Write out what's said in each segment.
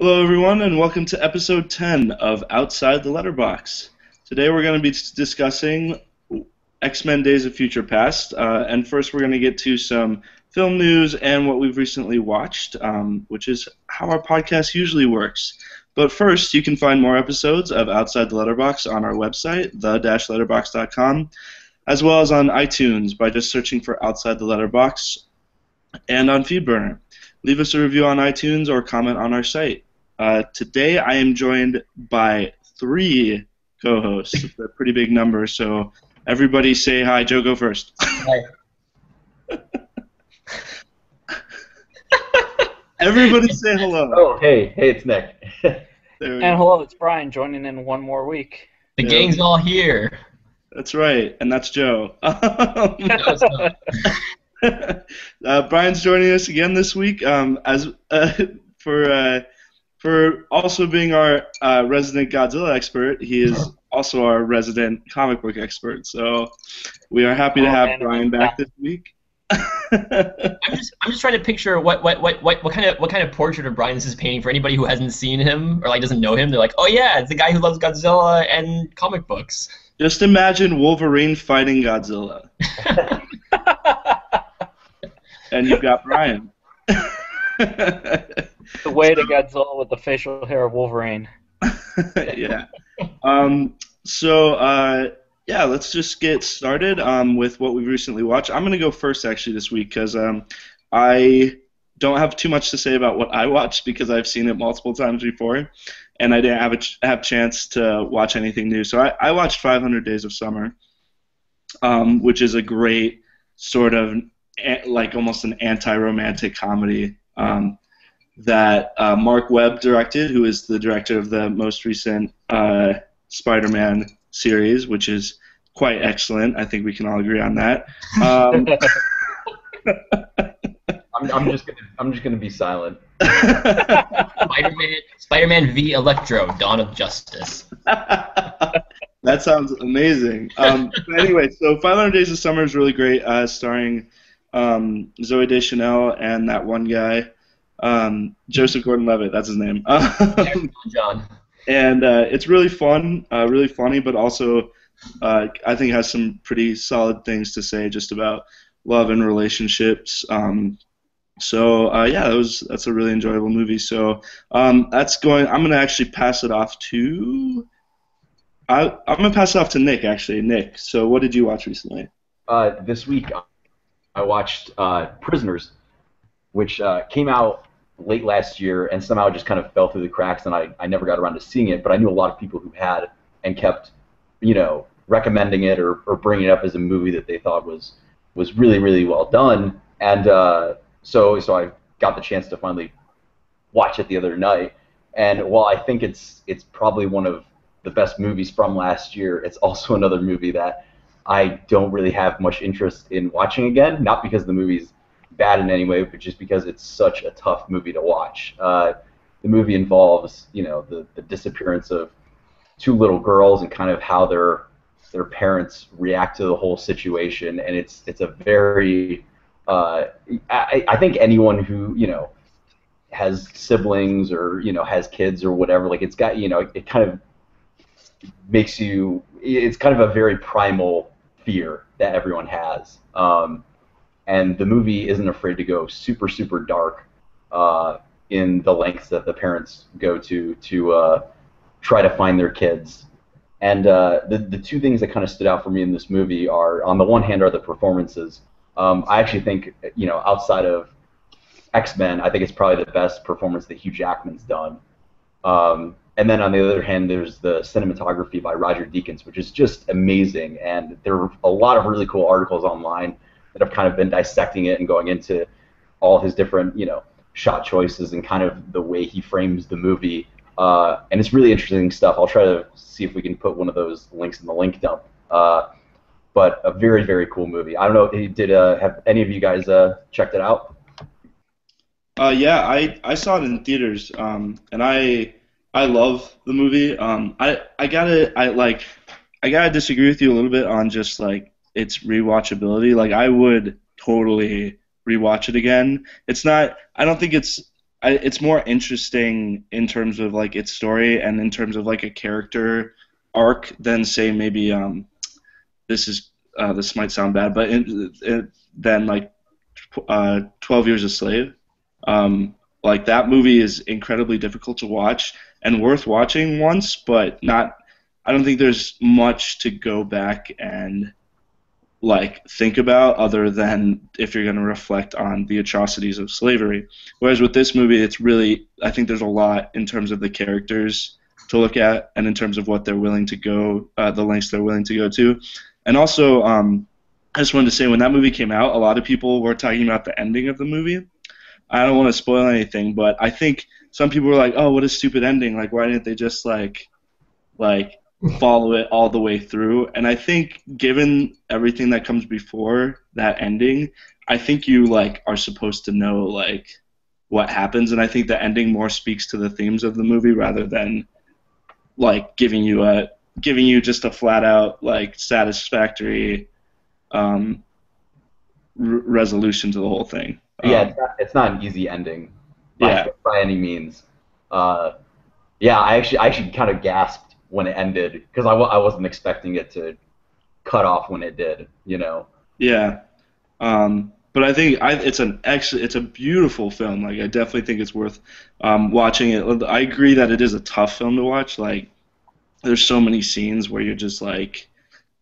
Hello, everyone, and welcome to episode 10 of Outside the Letterbox. Today we're going to be discussing X-Men Days of Future Past, and first we're going to get to some film news and what we've recently watched, which is how our podcast usually works. But first, you can find more episodes of Outside the Letterbox on our website, the-letterbox.com, as well as on iTunes by just searching for Outside the Letterbox and on FeedBurner. Leave us a review on iTunes or comment on our site. Today I am joined by three co-hosts. It's a pretty big number, so everybody say hi. Joe, go first. Hi. Everybody say hello. Oh, hey, it's Nick. And hello, it's Brian joining in one more week. The gang's all here. That's right, and that's Joe. No, it's not. Brian's joining us again this week for also being our resident Godzilla expert. He is also our resident comic book expert. So we are happy to have Brian back this week. I'm just trying to picture what kind of portrait of Brian this is painting for anybody who hasn't seen him or like doesn't know him. They're like, oh yeah, it's the guy who loves Godzilla and comic books. Just imagine Wolverine fighting Godzilla. And you've got Brian. The way to Godzilla with the facial hair of Wolverine. Yeah. Yeah, let's just get started with what we've recently watched. I'm going to go first, actually, this week, because I don't have too much to say about what I watched because I've seen it multiple times before, and I didn't have a chance to watch anything new. So I watched 500 Days of Summer, which is a great sort of like almost an anti-romantic comedy that Mark Webb directed, who is the director of the most recent Spider-Man series, which is quite excellent. I think we can all agree on that. I'm just gonna be silent. Spider-Man v. Electro: Dawn of Justice. That sounds amazing. But anyway, so 500 Days of Summer is really great, starring Zooey Deschanel and that one guy, Joseph Gordon-Levitt. That's his name. John. And it's really fun, really funny, but also I think has some pretty solid things to say just about love and relationships. Yeah, that's a really enjoyable movie. So I'm gonna actually pass it off to. I'm gonna pass it off to Nick. Actually, Nick. So what did you watch recently? This week I watched Prisoners, which came out late last year and somehow just kind of fell through the cracks, and I never got around to seeing it, but I knew a lot of people who had and kept, recommending it or bringing it up as a movie that they thought was really, really well done. And so I got the chance to finally watch it the other night. And while I think it's probably one of the best movies from last year, it's also another movie that I don't really have much interest in watching again, not because the movie's bad in any way, but just because it's such a tough movie to watch. The movie involves, the disappearance of two little girls and kind of how their parents react to the whole situation, and it's a very I think anyone who has siblings or has kids or whatever, like it's got it kind of makes you, it's kind of a very primal fear that everyone has. And the movie isn't afraid to go super, super dark in the lengths that the parents go to try to find their kids. And the two things that kind of stood out for me in this movie are, on the one hand, are the performances. I actually think, outside of X-Men, I think it's probably the best performance that Hugh Jackman's done. And then on the other hand, there's the cinematography by Roger Deakins, which is just amazing. And there are a lot of really cool articles online that have kind of been dissecting it and going into all his different, shot choices and kind of the way he frames the movie. And it's really interesting stuff. I'll try to see if we can put one of those links in the link dump. But a very, very cool movie. I don't know, have any of you guys checked it out? Yeah, I saw it in theaters, and I love the movie. I gotta disagree with you a little bit on just like its rewatchability. Like I would totally rewatch it again. It's not. I don't think it's it's more interesting in terms of like its story and in terms of like a character arc than say maybe this is this might sound bad, but than like 12 Years a Slave. Like that movie is incredibly difficult to watch and worth watching once, but not. I don't think there's much to go back and like think about other than if you're going to reflect on the atrocities of slavery. Whereas with this movie, it's really I think there's a lot in terms of the characters to look at and in terms of what they're willing to go, the lengths they're willing to go to, and also I just wanted to say when that movie came out, a lot of people were talking about the ending of the movie. I don't want to spoil anything, but I think some people were like, "Oh, what a stupid ending! Like, why didn't they just like follow it all the way through?" And I think, given everything that comes before that ending, I think you like are supposed to know like what happens, and I think the ending more speaks to the themes of the movie rather than like giving you just a flat out like satisfactory resolution to the whole thing. Yeah, it's not an easy ending Yeah. by any means. Yeah, I actually kind of gasped when it ended because I wasn't expecting it to cut off when it did. You know. Yeah. But I think it's a beautiful film. Like I definitely think it's worth watching it. I agree that it is a tough film to watch. Like there's so many scenes where you're just like,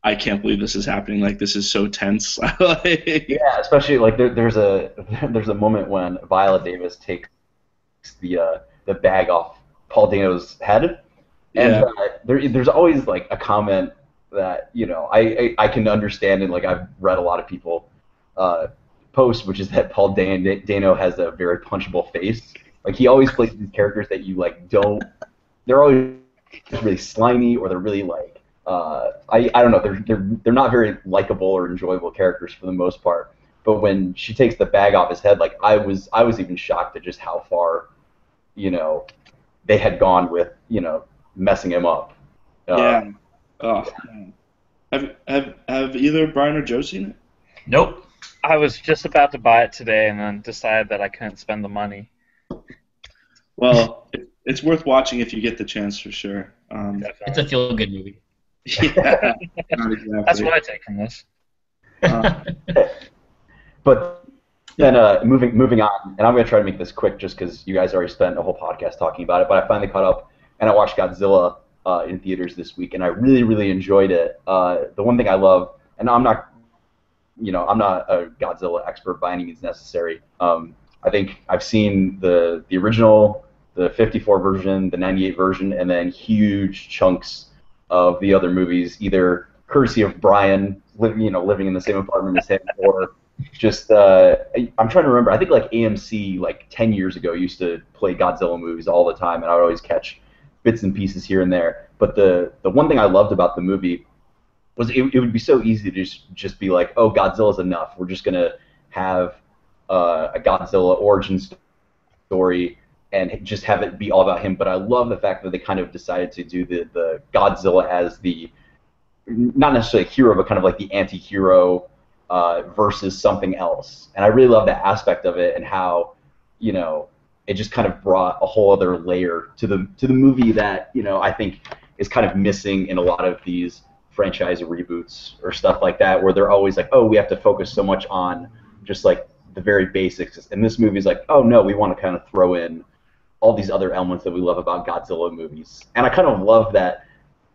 I can't believe this is happening. Like this is so tense. Like, Yeah, especially like there's a there's a moment when Viola Davis takes the bag off Paul Dano's head, and yeah, there's always like a comment that I can understand, and like I've read a lot of people post, which is that Dano has a very punchable face. Like he always plays these characters that you like don't. They're always really slimy, or they're really like I don't know. They're not very likable or enjoyable characters for the most part. But when she takes the bag off his head, like I was even shocked at just how far you know they had gone with messing him up. yeah. Oh, man. Have either Brian or Joe seen it? Nope. I was just about to buy it today and then decided that I couldn't spend the money. Well, it's worth watching if you get the chance for sure. It's a feel-good movie. Yeah, not exactly. That's what I take from this. Uh, But then moving on, and I'm going to try to make this quick just because you guys already spent a whole podcast talking about it, but I finally caught up and I watched Godzilla in theaters this week, and I really, really enjoyed it. The one thing I love, and I'm not a Godzilla expert by any means necessary. I think I've seen the original, the 54 version, the 98 version, and then huge chunks of the other movies, either courtesy of Brian living in the same apartment as him, or just I'm trying to remember. I think like AMC like 10 years ago used to play Godzilla movies all the time, and I would always catch bits and pieces here and there. But the one thing I loved about the movie was it would be so easy to just be like, oh, Godzilla's enough. We're just gonna have a Godzilla origin story and just have it be all about him. But I love the fact that they kind of decided to do the Godzilla as the not necessarily a hero, but kind of like the anti-hero versus something else. And I really love that aspect of it and how it just kind of brought a whole other layer to the movie that I think is kind of missing in a lot of these franchise reboots or stuff like that, where they're always like, oh, we have to focus so much on just like the very basics. And this movie is like, oh no, we want to kind of throw in all these other elements that we love about Godzilla movies. And I kind of love that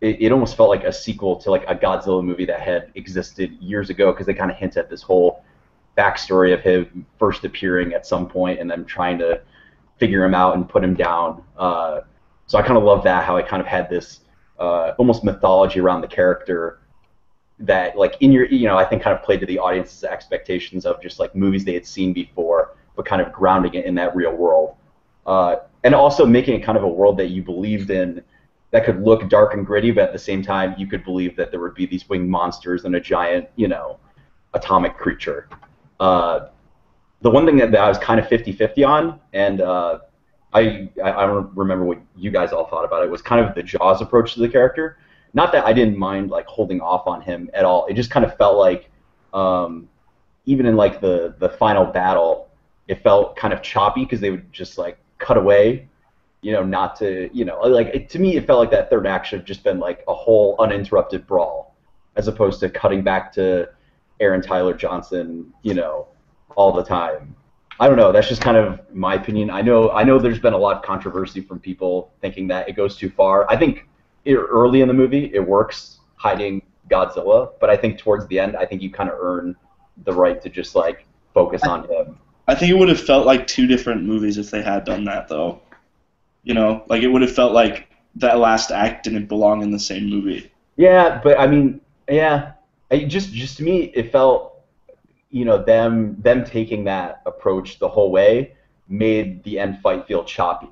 it almost felt like a sequel to like a Godzilla movie that had existed years ago, because they kind of hint at this whole backstory of him first appearing at some point and then trying to figure him out and put him down. So I kind of love that, how it kind of had this almost mythology around the character that, like, I think kind of played to the audience's expectations of just like movies they had seen before, but kind of grounding it in that real world. And also making it kind of a world that you believed in, that could look dark and gritty, but at the same time you could believe that there would be these winged monsters and a giant, atomic creature. The one thing that I was kind of 50-50 on, and I don't remember what you guys all thought about it, was kind of the Jaws approach to the character. Not that I didn't mind like holding off on him at all. It just kind of felt like, even in like the final battle, it felt kind of choppy because they would just like cut away, not to, to me it felt like that third act should have just been like a whole uninterrupted brawl, as opposed to cutting back to Aaron Tyler Johnson, all the time. I don't know. That's just kind of my opinion. I know there's been a lot of controversy from people thinking that it goes too far. I think early in the movie it works hiding Godzilla, but I think towards the end, I think you kind of earn the right to just like focus on him. I think it would have felt like two different movies if they had done that, though. Like it would have felt like that last act didn't belong in the same movie. Yeah, but I mean, yeah, just to me, it felt, them taking that approach the whole way made the end fight feel choppy.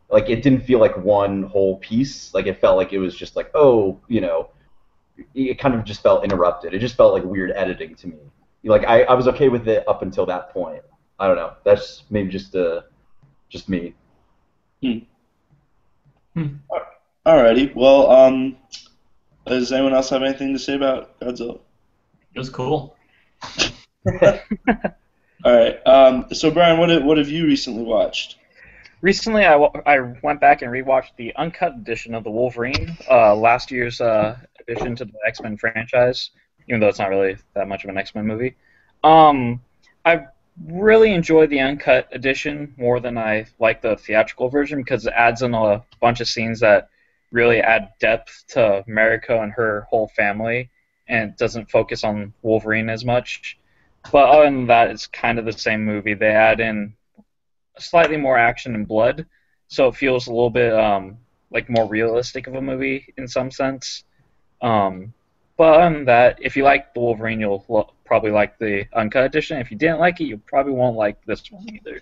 Like it didn't feel like one whole piece. Like it felt like it was just like, oh, it kind of just felt interrupted. It just felt like weird editing to me. Like I was okay with it up until that point. I don't know. That's maybe just me. Alrighty. Well, does anyone else have anything to say about Godzilla? It was cool. All right. So Brian, what have you recently watched? Recently, I went back and rewatched the uncut edition of the Wolverine, last year's addition to the X-Men franchise, even though it's not really that much of an X-Men movie. I really enjoyed the uncut edition more than I like the theatrical version because it adds in a bunch of scenes that really add depth to Mariko and her whole family, and it doesn't focus on Wolverine as much. But other than that, it's kind of the same movie. They add in slightly more action and blood, so it feels a little bit like more realistic of a movie in some sense. But other than that, if you like the Wolverine, you'll probably like the uncut edition. If you didn't like it, you probably won't like this one either.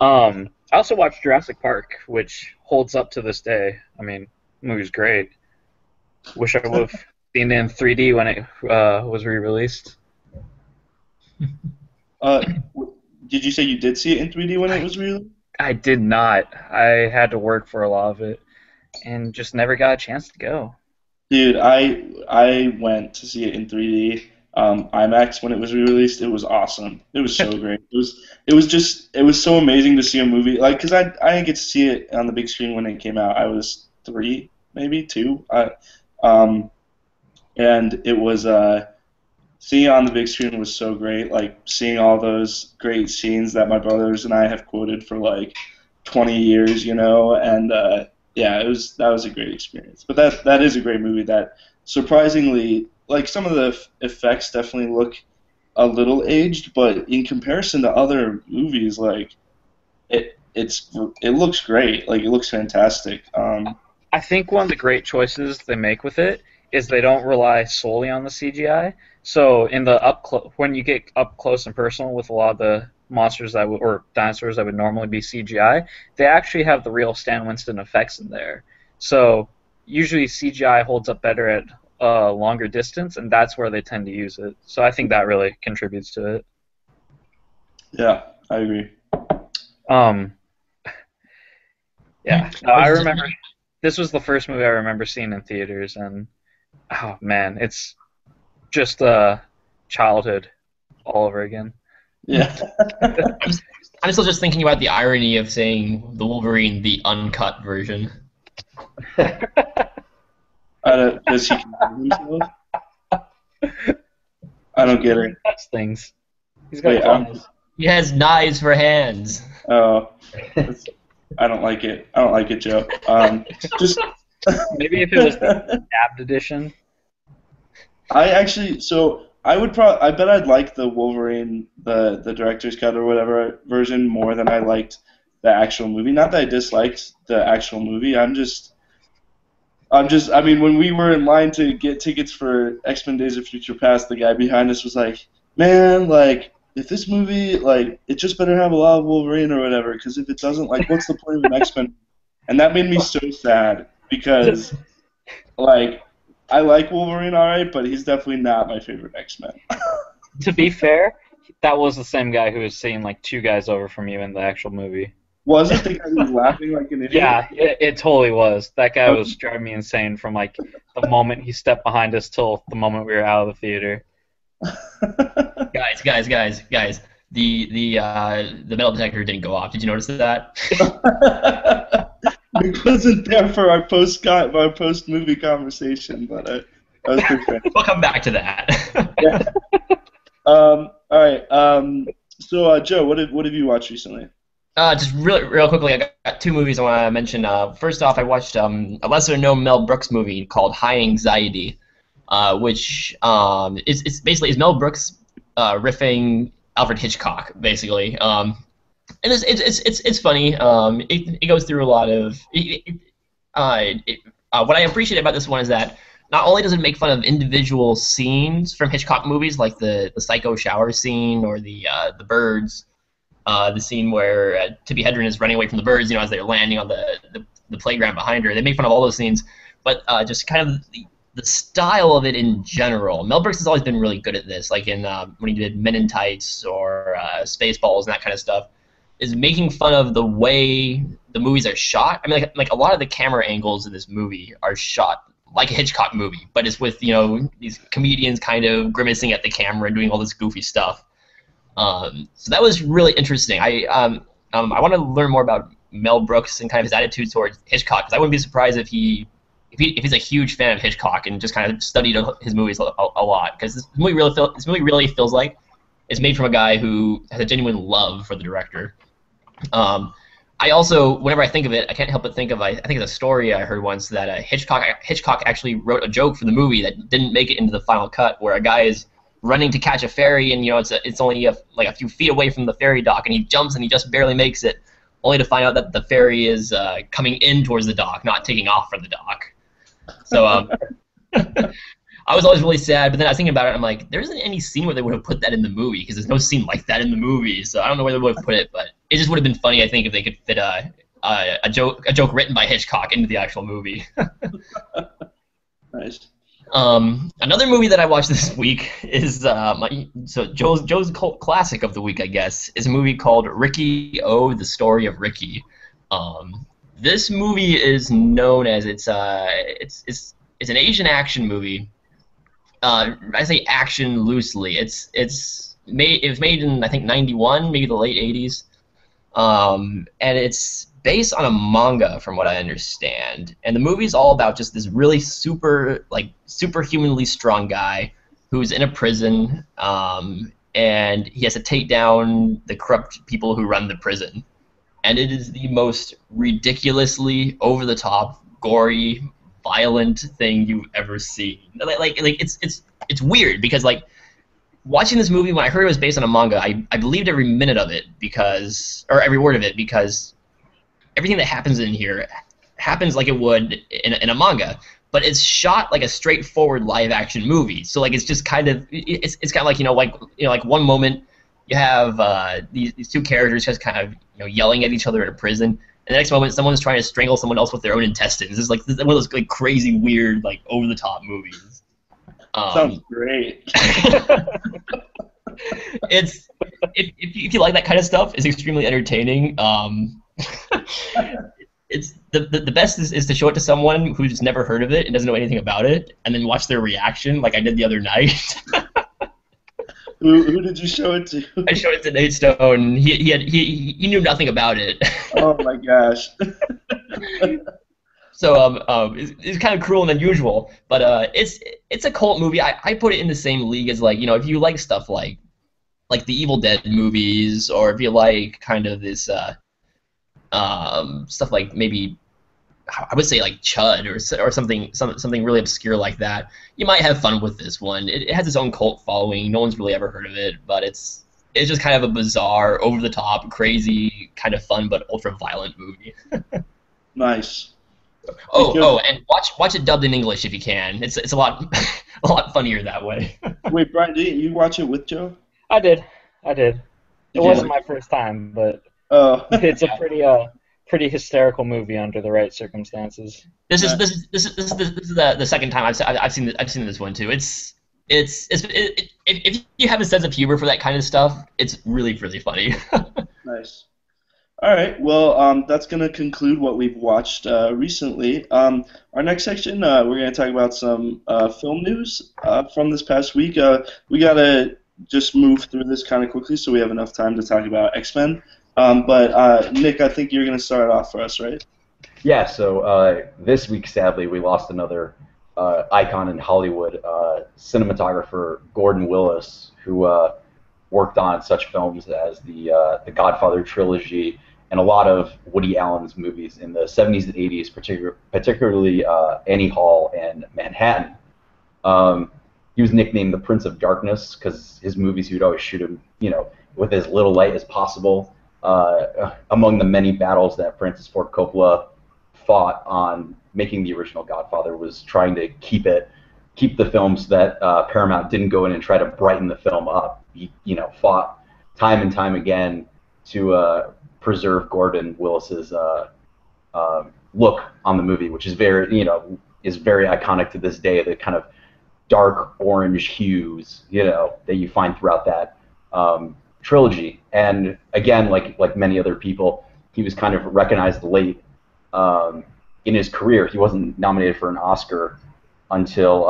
I also watched Jurassic Park, which holds up to this day. I mean, the movie's great. Wish I would have seen it in 3D when it was re-released. Did you say you did see it in 3D when it was released? I did not. I had to work for a lot of it, and just never got a chance to go. Dude, I went to see it in 3D, IMAX when it was re-released. It was awesome. It was so great. It was so amazing to see a movie because I didn't get to see it on the big screen when it came out. I was 3, maybe 2, and it was seeing it on the big screen was so great. Like seeing all those great scenes that my brothers and I have quoted for like 20 years, and yeah, that was a great experience. But that is a great movie that surprisingly, like some of the effects definitely look a little aged, but in comparison to other movies, like it looks great. Like it looks fantastic. I think one of the great choices they make with it is they don't rely solely on the CGI. So in the when you get up close and personal with a lot of the monsters or dinosaurs that would normally be CGI, they actually have the real Stan Winston effects in there. So usually CGI holds up better at a longer distance, and that's where they tend to use it. So I think that really contributes to it. Yeah, I agree. Yeah, no, I remember this was the first movie I remember seeing in theaters, and oh man, it's just childhood all over again. Yeah. I'm still just thinking about the irony of saying the Wolverine, the uncut version. Does he control himself? I don't get it. That's things. He's got claws. He has knives for hands. Oh, I don't like it. I don't like it, Joe. Just maybe if it was the dabbed edition. I bet I'd like the Wolverine, the director's cut or whatever version more than I liked the actual movie. Not that I disliked the actual movie. I mean, when we were in line to get tickets for X-Men Days of Future Past, the guy behind us was like, man, like, if this movie, like, it just better have a lot of Wolverine or whatever, because if it doesn't, like, what's the point of an X-Men? And that made me so sad, because, like, I like Wolverine alright, but he's definitely not my favorite X-Men. To be fair, that was the same guy who was seeing, like, 2 guys over from you in the actual movie. Was it the guy who was laughing like an idiot? Yeah, it totally was. That guy was driving me insane from, like, the moment he stepped behind us till the moment we were out of the theater. Guys. the metal detector didn't go off. Did you notice that? It wasn't there for our post movie conversation, but that was pretty funny. We'll come back to that. Yeah. All right. So, Joe, what have you watched recently? Just real quickly, I got two movies I want to mention. First off, I watched a lesser-known Mel Brooks movie called High Anxiety, which is basically Mel Brooks riffing Alfred Hitchcock, basically. And it's funny. It goes through a lot of. What I appreciate about this one is that not only does it make fun of individual scenes from Hitchcock movies, like the psycho shower scene or the birds, the scene where Tippi Hedren is running away from the birds, as they're landing on the playground behind her. They make fun of all those scenes, but just kind of the style of it in general. Mel Brooks has always been really good at this, like in when he did Men in Tights or Spaceballs and that kind of stuff, is making fun of the way the movies are shot. I mean, like a lot of the camera angles in this movie are shot like a Hitchcock movie, but it's with these comedians kind of grimacing at the camera and doing all this goofy stuff. So that was really interesting. I want to learn more about Mel Brooks and kind of his attitude towards Hitchcock, because I wouldn't be surprised if he's a huge fan of Hitchcock and just kind of studied his movies a lot, because this movie really feels like it's made from a guy who has a genuine love for the director. I also, whenever I think of it, I can't help but think of I think it's a story I heard once that Hitchcock actually wrote a joke for the movie that didn't make it into the final cut, where a guy is running to catch a ferry, and it's only a few feet away from the ferry dock, and he jumps and he just barely makes it, only to find out that the ferry is coming in towards the dock, not taking off from the dock. So I was always really sad, but then I was thinking about it, I'm like, there isn't any scene where they would have put that in the movie, because there's no scene like that in the movie, so I don't know where they would have put it, but it just would have been funny, I think, if they could fit a joke written by Hitchcock into the actual movie. Nice. Another movie that I watched this week is Joe's cult classic of the week, I guess, is a movie called Ricky O, The Story of Ricky. This movie is known as it's an Asian action movie. I say action loosely. It was made in, I think, 91, maybe the late 80s. And it's based on a manga, from what I understand. And the movie's all about just this really superhumanly strong guy who's in a prison, and he has to take down the corrupt people who run the prison. And it is the most ridiculously over-the-top, gory, violent thing you've ever seen. It's weird, because watching this movie, when I heard it was based on a manga, I believed every minute of it, or every word of it, because everything that happens in here happens like it would in a manga, but it's shot like a straightforward live action movie. So it's just kind of it's kind of like one moment you have these two characters just kind of yelling at each other in a prison, and the next moment someone's trying to strangle someone else with their own intestines. This is one of those crazy, weird, over the top movies. Sounds great. If you like that kind of stuff, it's extremely entertaining. It's the best is to show it to someone who's never heard of it and doesn't know anything about it, and then watch their reaction, like I did the other night. Who did you show it to? I showed it to Nate Stone. He knew nothing about it. Oh my gosh. So it's kind of cruel and unusual, but it's a cult movie. I put it in the same league as if you like stuff like the Evil Dead movies, or if you like kind of this stuff like maybe I would say like Chud or something really obscure like that. You might have fun with this one. It has its own cult following. No one's really ever heard of it, but it's just kind of a bizarre, over the top, crazy, kind of fun but ultra violent movie. Nice. And watch it dubbed in English if you can. It's a lot a lot funnier that way. Wait, Brian, did you watch it with Joe? I did. It wasn't my first time, but it's a pretty hysterical movie under the right circumstances. This is the second time I've seen this one too. If you have a sense of humor for that kind of stuff, it's really, really funny. Nice. All right. Well, that's going to conclude what we've watched recently. Our next section, we're going to talk about some film news from this past week. We got a just move through this kind of quickly so we have enough time to talk about X-Men. But Nick, I think you're going to start off for us, right? Yeah, so this week, sadly, we lost another icon in Hollywood, cinematographer Gordon Willis, who worked on such films as the Godfather trilogy and a lot of Woody Allen's movies in the 70s and 80s, particularly Annie Hall and Manhattan. He was nicknamed the Prince of Darkness because his movies, he would always shoot him, with as little light as possible. Among the many battles that Francis Ford Coppola fought on making the original Godfather was trying to keep the films that Paramount didn't go in and try to brighten the film up. He, fought time and time again to preserve Gordon Willis's look on the movie, which is very iconic to this day. The kind of dark orange hues, that you find throughout that trilogy. And again, like many other people, he was kind of recognized late in his career. He wasn't nominated for an Oscar until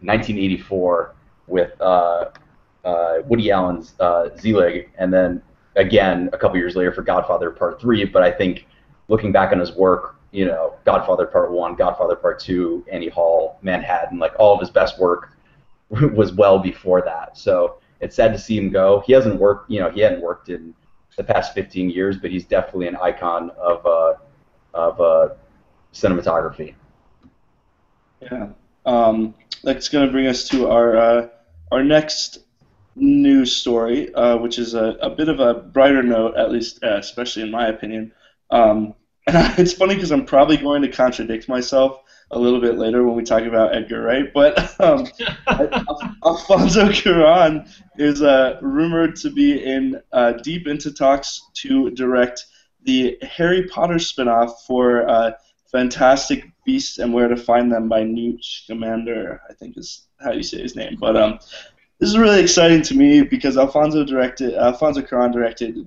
1984 with Woody Allen's Zelig, and then again a couple years later for Godfather Part 3. But I think looking back on his work, Godfather Part 1, Godfather Part 2, Annie Hall, Manhattan, like all of his best work was well before that. So it's sad to see him go. He hadn't worked in the past 15 years, but he's definitely an icon of cinematography. Yeah. That's going to bring us to our next news story, which is a bit of a brighter note, at least, especially in my opinion. And it's funny because I'm probably going to contradict myself a little bit later when we talk about Edgar Wright, but Alfonso Cuarón is rumored to be deep into talks to direct the Harry Potter spinoff for Fantastic Beasts and Where to Find Them by Newt Scamander, I think is how you say his name. But this is really exciting to me because Alfonso Cuarón directed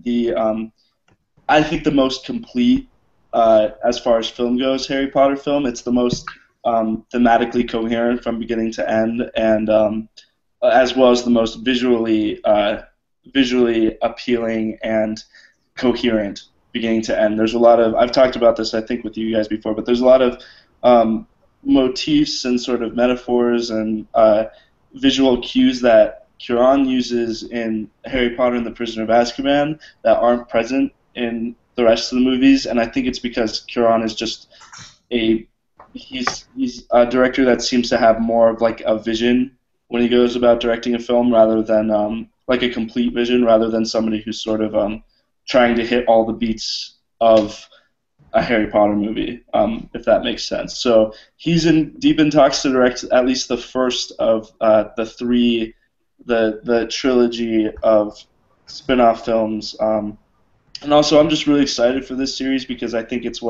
I think the most complete, as far as film goes, Harry Potter film. It's the most thematically coherent from beginning to end, and as well as the most visually appealing and coherent beginning to end. There's a lot of, I've talked about this I think with you guys before, but there's a lot of motifs and sort of metaphors and visual cues that Cuarón uses in Harry Potter and the Prisoner of Azkaban that aren't present in the rest of the movies, and I think it's because Cuarón is just he's a director that seems to have more of like a vision when he goes about directing a film rather than like a complete vision, rather than somebody who's sort of trying to hit all the beats of a Harry Potter movie, if that makes sense. So he's deep in talks to direct at least the first of the trilogy of spin-off films. And also, I'm just really excited for this series because I think it's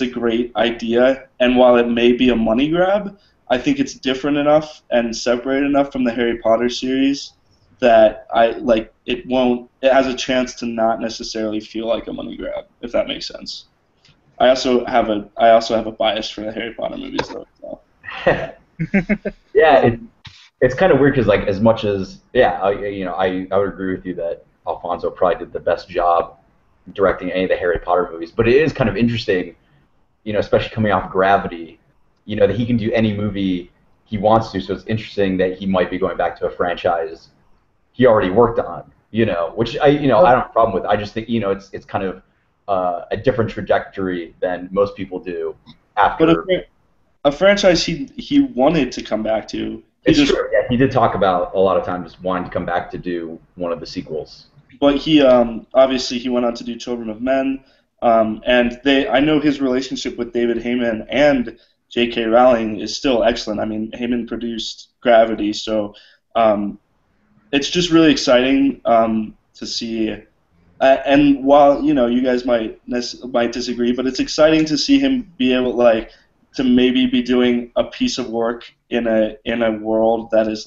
a great idea. And while it may be a money grab, I think it's different enough and separated enough from the Harry Potter series that it has a chance to not necessarily feel like a money grab, if that makes sense. I also have a bias for the Harry Potter movies, though. So. Yeah, it's kind of weird because as much as I would agree with you that Alfonso probably did the best job directing any of the Harry Potter movies, but it is kind of interesting, especially coming off Gravity, that he can do any movie he wants to. So it's interesting that he might be going back to a franchise he already worked on, which I don't have a problem with. I just think it's kind of a different trajectory than most people do after. But a franchise he wanted to come back to. It's true. Yeah, he did talk about a lot of times wanting to come back to do one of the sequels. But he obviously he went on to do Children of Men, and I know his relationship with David Heyman and J.K. Rowling is still excellent. I mean, Heyman produced Gravity, so it's just really exciting to see. And while you guys might disagree, but it's exciting to see him be able to maybe be doing a piece of work in a world that is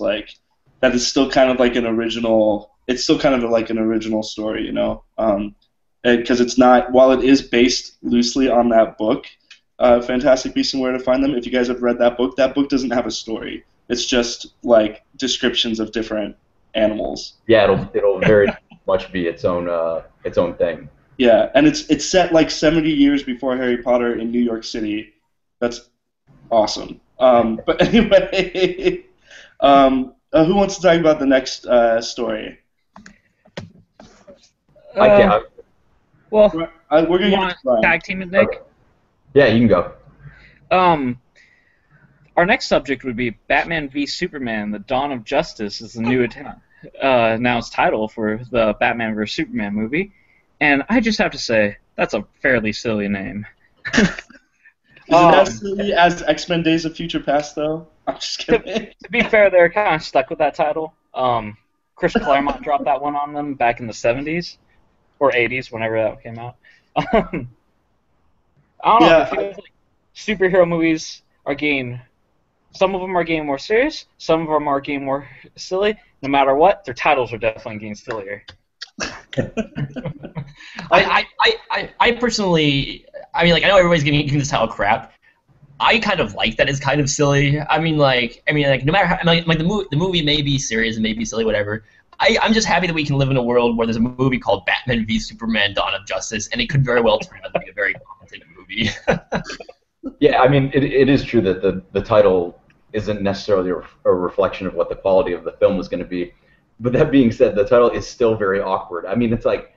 still kind of like an original. It's still kind of like an original story, because it's not. While it is based loosely on that book, Fantastic Beasts and Where to Find Them. If you guys have read that book doesn't have a story. It's just like descriptions of different animals. Yeah, it'll very much be its own thing. Yeah, and it's set like 70 years before Harry Potter in New York City. That's awesome. But anyway, who wants to talk about the next story? I can't. Well, We're gonna you give it want to Brian. to tag team it, Nick? Okay. Yeah, you can go. Our next subject would be Batman v Superman: The Dawn of Justice is the new announced title for the Batman vs Superman movie, and I just have to say that's a fairly silly name. Is it as silly as X-Men Days of Future Past, though? I'm just kidding. To be fair, they're kind of stuck with that title. Chris Claremont dropped that one on them back in the 70s or 80s, whenever that came out. I don't know. Yeah, It feels like superhero movies are getting. Some of them are getting more serious. Some of them are getting more silly. No matter what, their titles are definitely getting sillier. I personally, I mean, like, I know everybody's giving this title crap. I kind of like that it's kind of silly. I mean, like, no matter how, like the movie may be serious and may be silly, whatever. I'm just happy that we can live in a world where there's a movie called Batman v Superman: Dawn of Justice, and it could very well turn out to be a very competent movie. Yeah, I mean, it is true that the title isn't necessarily a reflection of what the quality of the film was going to be. But that being said, the title is still very awkward. I mean, it's like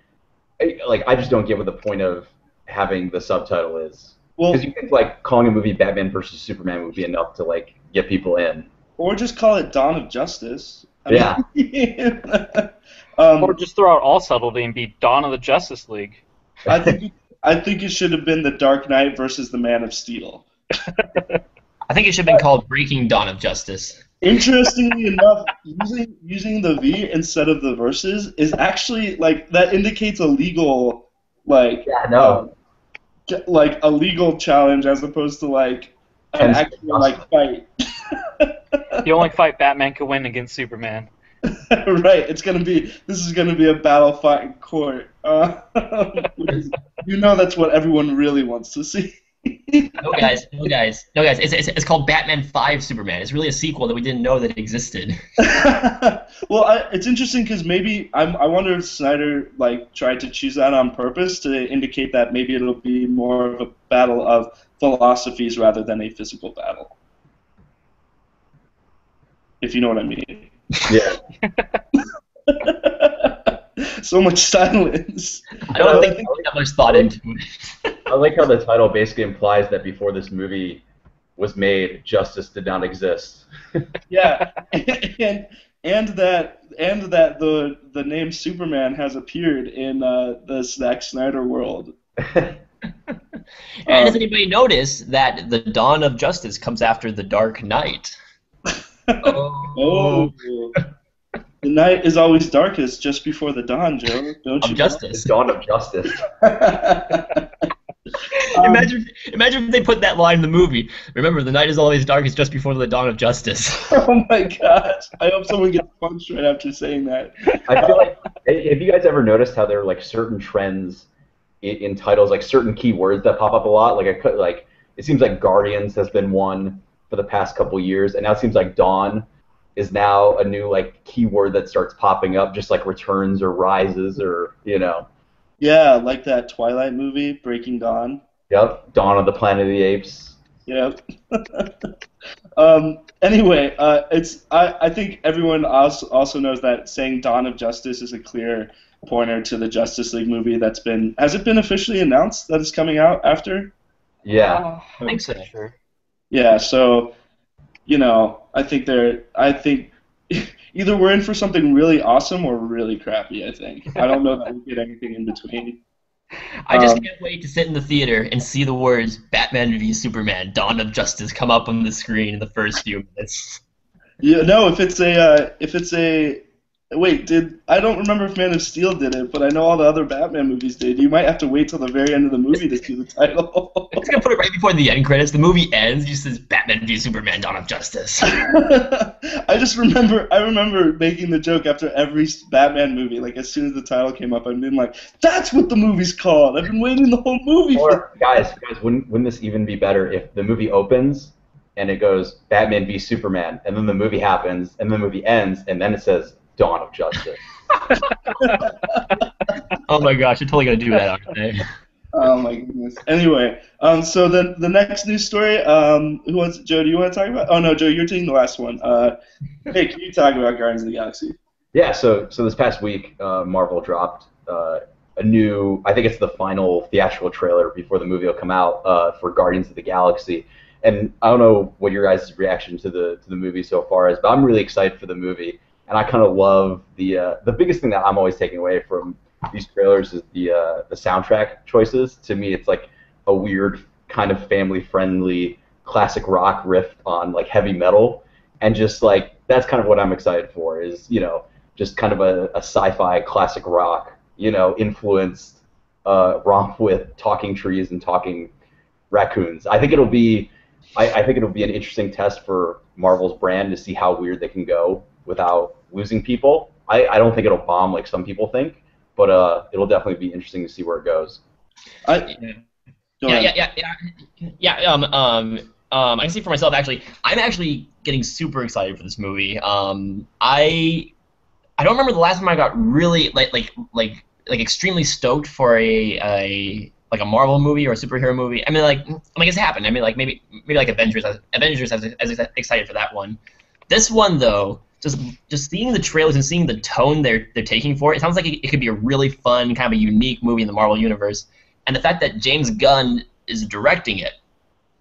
I just don't get what the point of having the subtitle is. Well, Because you think like calling a movie Batman versus Superman would be enough to like get people in. or just call it Dawn of Justice. Yeah. Or just throw out all subtlety and be Dawn of the Justice League. I think it should have been The Dark Knight versus the Man of Steel. I think it should have been called Breaking Dawn of Justice. Interestingly enough, using the V instead of the verses is actually like that indicates a legal like like a legal challenge as opposed to like an actual like fight. The only fight Batman could win against Superman. Right, this is gonna be a battle fought in court. That's what everyone really wants to see. No guys. It's called Batman 5 Superman. It's really a sequel that we didn't know that existed. Well, it's interesting because maybe I wonder if Snyder like tried to choose that on purpose to indicate that maybe it'll be more of a battle of philosophies rather than a physical battle. If you know what I mean. Yeah. So much silence. I don't think they put that much thought into it. I like how the title basically implies that before this movie was made, justice did not exist. Yeah, and that the name Superman has appeared in the Zack Snyder world. And does anybody notice that the Dawn of Justice comes after the Dark Knight? Oh. The night is always darkest just before the dawn, Joe. Don't you? Of justice. The Dawn of Justice. Imagine if they put that line in the movie. Remember, the night is always darkest just before the dawn of justice. Oh my gosh! I hope someone gets punched right after saying that. I feel like, have you guys ever noticed how there are like certain trends in titles, like certain keywords that pop up a lot? Like it seems like Guardians has been one for the past couple years, and now it seems like Dawn is now a new like keyword that starts popping up, just like returns or rises or Yeah, like that Twilight movie, Breaking Dawn. Yep, Dawn of the Planet of the Apes. Yep. Anyway, I think everyone also knows that saying Dawn of Justice is a clear pointer to the Justice League movie has it been officially announced that it's coming out after? Yeah. I think so. Sure. Yeah, so I think either we're in for something really awesome or really crappy, I think. I don't know that we get anything in between. I just can't wait to sit in the theater and see the words Batman v Superman: Dawn of Justice come up on the screen in the first few minutes. Yeah, no, if it's a wait, I don't remember if Man of Steel did it, but I know all the other Batman movies did. You might have to wait till the very end of the movie to see the title. It's gonna put it right before the end credits. The movie ends. You says Batman v Superman: Dawn of Justice. I remember making the joke after every Batman movie. Like as soon as the title came up, I'd been like, "That's what the movie's called." I've been waiting the whole movie for. Or guys, wouldn't this even be better if the movie opens and it goes Batman v Superman, and then the movie happens, and then the movie ends, and then it says Dawn of Justice. Oh my gosh, you're totally gonna do that, aren't they? Oh my goodness. Anyway, so the next news story, who wants? Joe, do you want to talk about? Oh no, Joe, you're taking the last one. Hey, can you talk about Guardians of the Galaxy? Yeah, so this past week, Marvel dropped a new, I think it's the final theatrical trailer before the movie will come out for Guardians of the Galaxy. And I don't know what your guys' reaction to the movie so far is, but I'm really excited for the movie. And I kind of love the biggest thing that I'm always taking away from these trailers is the soundtrack choices. To me, it's like a weird kind of family-friendly classic rock riff on like heavy metal, and just like that's kind of what I'm excited for. Is just kind of a sci-fi classic rock influenced romp with talking trees and talking raccoons. I think it'll be an interesting test for Marvel's brand to see how weird they can go without losing people. I don't think it'll bomb like some people think, but it'll definitely be interesting to see where it goes. Yeah. I can see for myself actually. I'm actually getting super excited for this movie. I don't remember the last time I got really like extremely stoked for a Marvel movie or a superhero movie. I mean, it's happened. I mean, like maybe like Avengers. Avengers as excited for that one. This one though, just seeing the trailers and seeing the tone they're taking for it, it sounds like it could be a really fun, kind of a unique movie in the Marvel universe. And the fact that James Gunn is directing it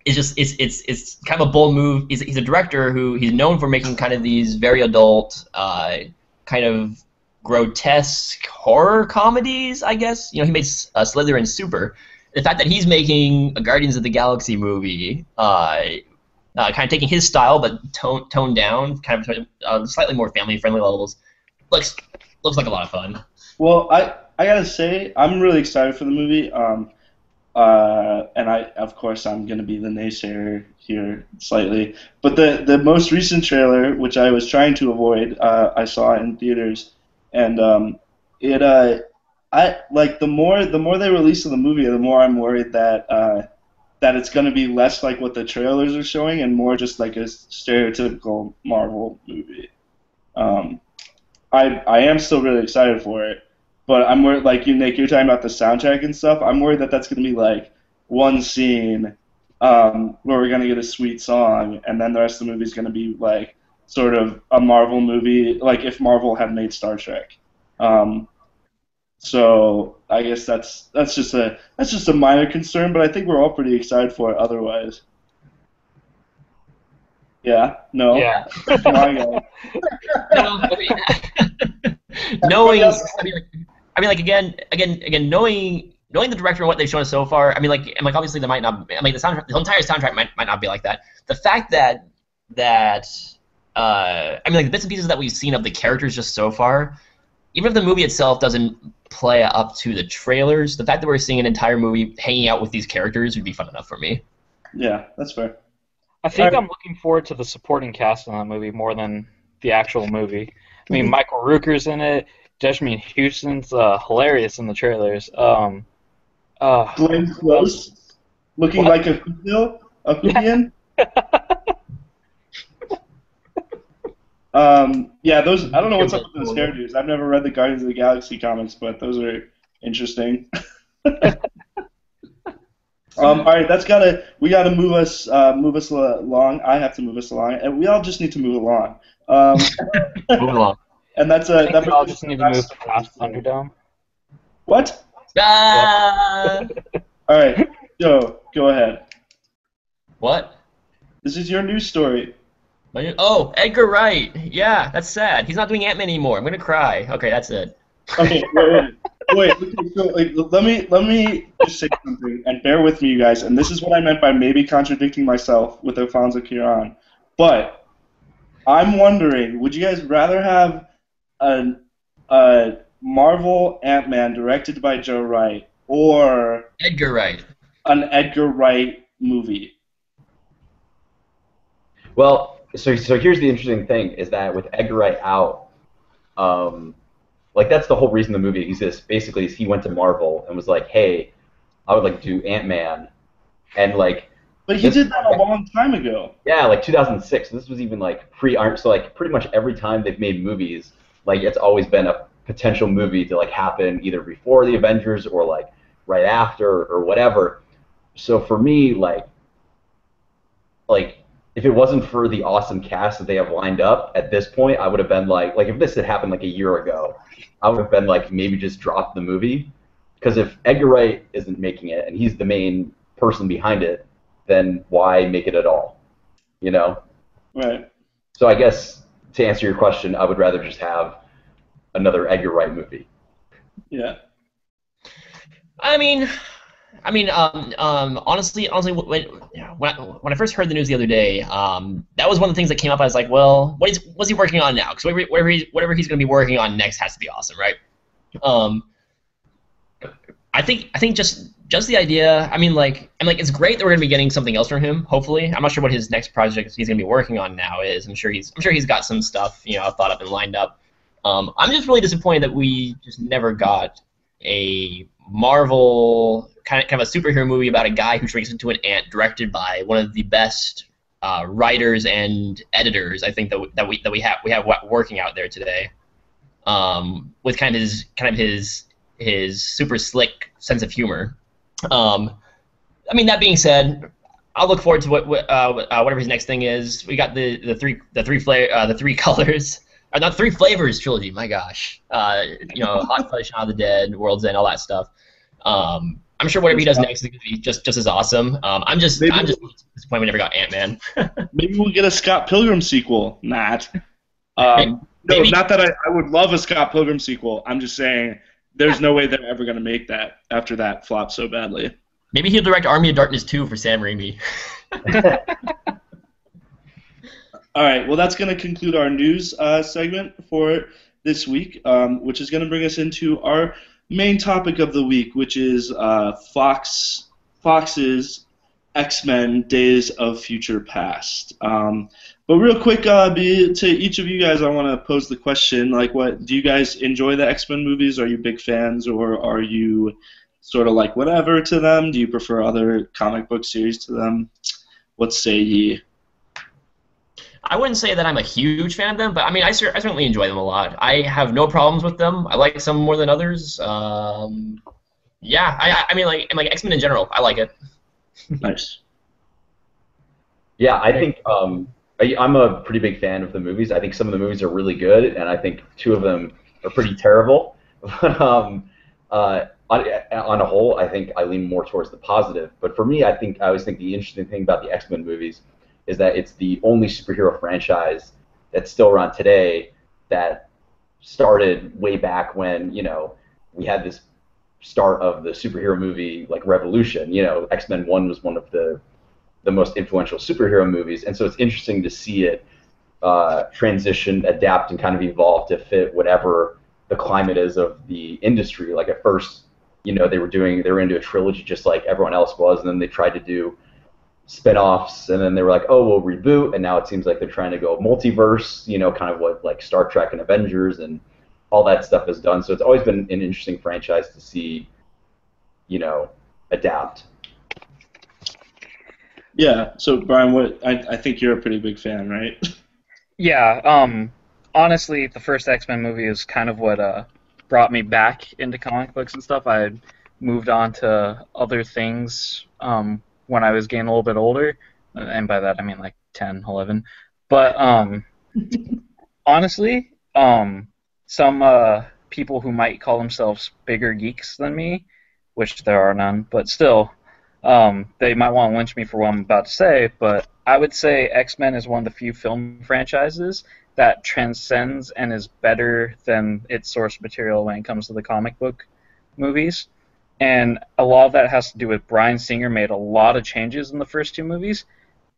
is just it's kind of a bold move. He's a director who he's known for making kind of these very adult, kind of grotesque horror comedies, I guess. He made Slither and Super. The fact that he's making a Guardians of the Galaxy movie, kind of taking his style but toned down, kind of slightly more family-friendly levels, looks like a lot of fun. Well, I gotta say, I'm really excited for the movie. And of course, I'm gonna be the naysayer here slightly. But the most recent trailer, which I was trying to avoid, I saw in theaters, and I like the more they release of the movie, the more I'm worried that it's gonna be less like what the trailers are showing and more just like a stereotypical Marvel movie. I am still really excited for it. But I'm worried, like you, Nick, you're talking about the soundtrack and stuff. I'm worried that that's going to be like one scene where we're going to get a sweet song, and then the rest of the movie is going to be like sort of a Marvel movie, like if Marvel had made Star Trek. So I guess that's just a minor concern, but I think we're all pretty excited for it otherwise. Yeah? No? Yeah. Come on, guys. No, knowing, again, knowing the director and what they've shown us so far. I mean, obviously, they might not. I mean, the entire soundtrack might not be like that. The fact that I mean, like the bits and pieces that we've seen of the characters just so far, even if the movie itself doesn't play up to the trailers, the fact that we're seeing an entire movie hanging out with these characters would be fun enough for me. Yeah, that's fair. I think I'm looking forward to the supporting cast in that movie more than the actual movie. I mean, Michael Rooker's in it. Desmond Houston's hilarious in the trailers. Glenn Close, looking like a Houdin. Yeah, those. I don't know what's up with those characters. I've never read the Guardians of the Galaxy comics, but those are interesting. All right, we gotta move us along. I have to move us along, and we all just need to move along. Move along. And that's we all just need to move past Thunderdome. What? Ah! All right, Joe, go ahead. What? This is your news story. Oh, Edgar Wright. Yeah, that's sad. He's not doing Ant-Man anymore. I'm gonna cry. Okay, that's it. Okay, wait. So, let me just say something, and bear with me, you guys. And this is what I meant by maybe contradicting myself with Alfonso Cuarón. But I'm wondering, would you guys rather have a Marvel Ant-Man directed by Joe Wright or Edgar Wright? An Edgar Wright movie? Well, so here's the interesting thing: is that with Edgar Wright out, like that's the whole reason the movie exists. Basically, is he went to Marvel and was like, "Hey, I would like to do Ant-Man," and like. But he did that a long time ago. Yeah, like 2006. This was even like pre-Iron. So like pretty much every time they've made movies, Like it's always been a potential movie to like happen either before the Avengers or like right after or whatever. So for me, like if it wasn't for the awesome cast that they have lined up at this point, I would have been like if this had happened like a year ago, I would have been like maybe just drop the movie. Because if Edgar Wright isn't making it and he's the main person behind it, then why make it at all? You know? Right. So I guess to answer your question, I would rather just have another Edgar Wright movie. Yeah. Honestly, when I first heard the news the other day, that was one of the things that came up. I was like, well, what's he working on now? Because whatever he's going to be working on next has to be awesome, right? I think just the idea. It's great that we're going to be getting something else from him. Hopefully, I'm not sure what his next project he's going to be working on now is. I'm sure he's got some stuff thought up and lined up. I'm just really disappointed that we just never got a Marvel kind of a superhero movie about a guy who shrinks into an ant, directed by one of the best writers and editors I think that we have working out there today. With kind of his super slick sense of humor. That being said, I'll look forward to whatever his next thing is. We got the three colors. Not three flavors trilogy. My gosh, Hot Fuzz, Shaun of the Dead, World's End, all that stuff. I'm sure whatever he does next is going to be just as awesome. I'm just disappointed we never got Ant-Man. Maybe we'll get a Scott Pilgrim sequel. Not. No, not that I would love a Scott Pilgrim sequel. I'm just saying there's no way they're ever going to make that after that flopped so badly. Maybe he'll direct Army of Darkness 2 for Sam Raimi. All right, well, that's going to conclude our news segment for this week, which is going to bring us into our main topic of the week, which is Fox's X-Men Days of Future Past. But real quick, to each of you guys, I want to pose the question, do you guys enjoy the X-Men movies? Are you big fans, or are you sort of like whatever to them? Do you prefer other comic book series to them? What say ye? I wouldn't say that I'm a huge fan of them, but I certainly enjoy them a lot. I have no problems with them. I like some more than others. X-Men in general, I like it. Nice. Yeah, I think I'm a pretty big fan of the movies. I think some of the movies are really good, and I think two of them are pretty terrible. But on a whole, I think I lean more towards the positive. But for me, I always think the interesting thing about the X-Men movies is that it's the only superhero franchise that's still around today that started way back when, we had this start of the superhero movie revolution. X-Men 1 was one of the most influential superhero movies, and so it's interesting to see it transition, adapt, and kind of evolve to fit whatever the climate is of the industry. Like at first, they were into a trilogy just like everyone else was, and then they tried to do spin-offs, and then they were like, oh, we'll reboot, and now it seems like they're trying to go multiverse, kind of what like Star Trek and Avengers and all that stuff has done. So it's always been an interesting franchise to see, adapt. Yeah. So Brian, I think you're a pretty big fan, right? Yeah. Honestly, the first X-Men movie is kind of what brought me back into comic books and stuff. I had moved on to other things when I was getting a little bit older, and by that I mean like 10, 11. But honestly, some people who might call themselves bigger geeks than me, which there are none, but still, they might want to lynch me for what I'm about to say, but I would say X-Men is one of the few film franchises that transcends and is better than its source material when it comes to the comic book movies. And a lot of that has to do with Bryan Singer made a lot of changes in the first two movies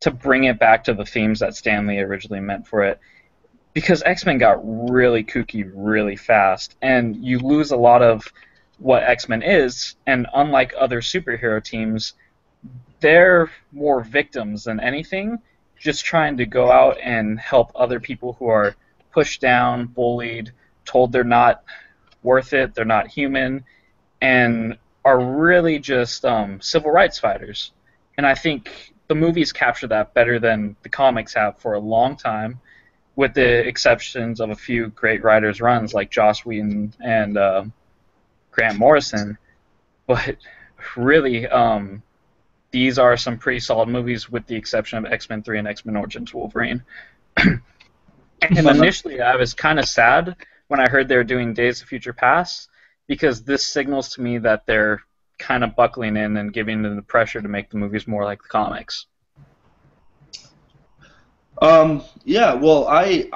to bring it back to the themes that Stan Lee originally meant for it. Because X-Men got really kooky really fast, and you lose a lot of what X-Men is, and unlike other superhero teams, they're more victims than anything, just trying to go out and help other people who are pushed down, bullied, told they're not worth it, they're not human, and are really just civil rights fighters. And I think the movies capture that better than the comics have for a long time. with the exceptions of a few great writers' runs like Joss Whedon and Grant Morrison. But really, these are some pretty solid movies, with the exception of X-Men 3 and X-Men Origins Wolverine. And initially, I was kind of sad when I heard they were doing Days of Future Past, because this signals to me that they're kind of buckling in and giving them the pressure to make the movies more like the comics. Yeah, well, I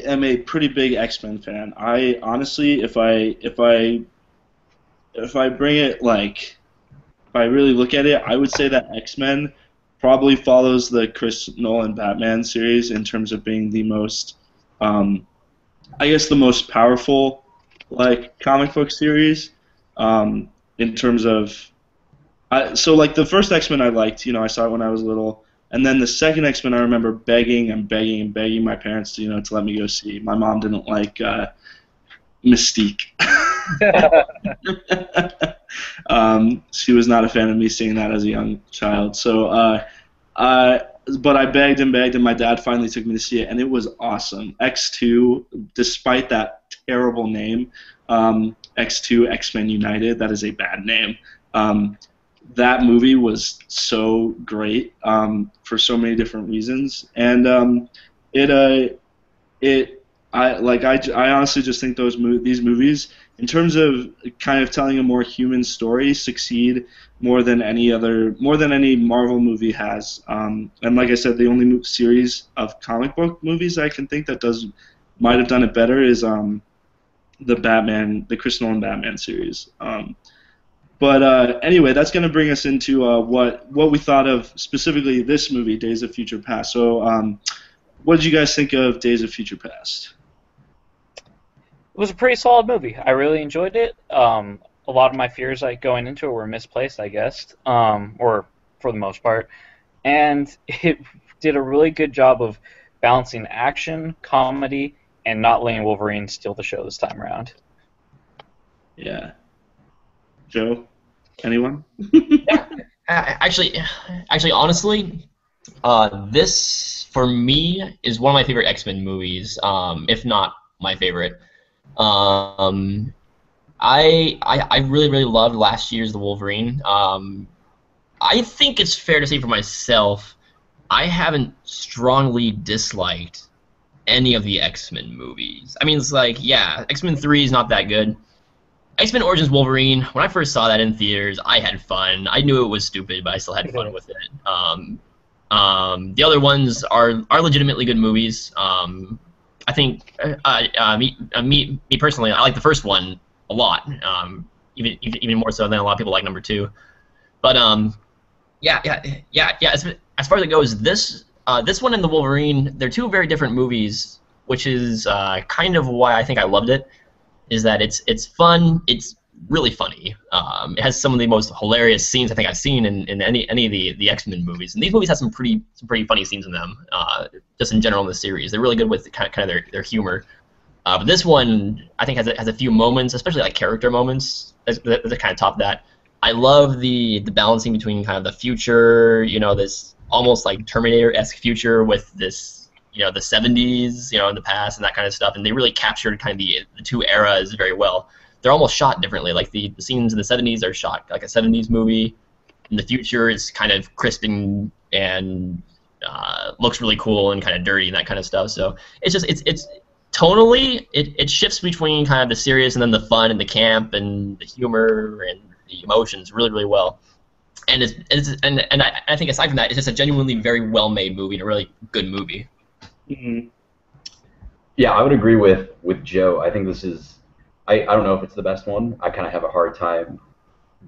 am a pretty big X-Men fan. I honestly, if I bring it like, if I really look at it, I would say that X-Men probably follows the Chris Nolan Batman series in terms of being the most, I guess, the most powerful like comic book series. In terms of, so like the first X-Men I liked, I saw it when I was little. And then the second X-Men, I remember begging and begging and begging my parents to, to let me go see. My mom didn't like Mystique. She was not a fan of me seeing that as a young child. So, but I begged and begged, and my dad finally took me to see it, and it was awesome. X2, despite that terrible name, X2, X-Men United, that is a bad name. That movie was so great for so many different reasons, and I honestly just think these movies, in terms of kind of telling a more human story, succeed more than any Marvel movie has. And like I said, the only series of comic book movies I can think that might have done it better is the Chris Nolan Batman series. But anyway, that's going to bring us into what we thought of specifically this movie, Days of Future Past. So, what did you guys think of Days of Future Past? It was a pretty solid movie. I really enjoyed it. A lot of my fears going into it were misplaced, I guess, or for the most part. And it did a really good job of balancing action, comedy, and not letting Wolverine steal the show this time around. Yeah. Joe? Anyone? Actually, honestly, this for me is one of my favorite X-Men movies, if not my favorite. I really loved last year's The Wolverine. I think it's fair to say for myself, I haven't strongly disliked any of the X-Men movies. I mean, it's like, yeah, X-Men 3 is not that good. X-Men Origins Wolverine, when I first saw that in theaters, I had fun. I knew it was stupid, but I still had fun with it. The other ones are legitimately good movies. I think me personally, I like the first one a lot, even more so than a lot of people like number 2. But yeah. As far as it goes, this one and the Wolverine, they're two very different movies, which is kind of why I think I loved it. Is that it's fun, it's really funny. It has some of the most hilarious scenes I think I've seen in any of the X-Men movies. And these movies have some pretty funny scenes in them, just in general in the series. They're really good with kind of their humor. But this one, I think, has a few moments, especially like character moments, that kind of top that. I love the balancing between kind of the future, this almost like Terminator-esque future with this, the 70s, in the past and that kind of stuff, and they really captured kind of the two eras very well. They're almost shot differently. Like the scenes in the 70s are shot like a 70s movie. In the future, it's kind of crisp and looks really cool and kind of dirty and that kind of stuff. So it's tonally it shifts between kind of the serious and then the fun and the camp and the humor and the emotions really, really well. And I think aside from that, it's just a genuinely very well made movie and a really good movie. Mm-hmm. Yeah, I would agree with Joe. I think this is, I don't know if it's the best one. I kind of have a hard time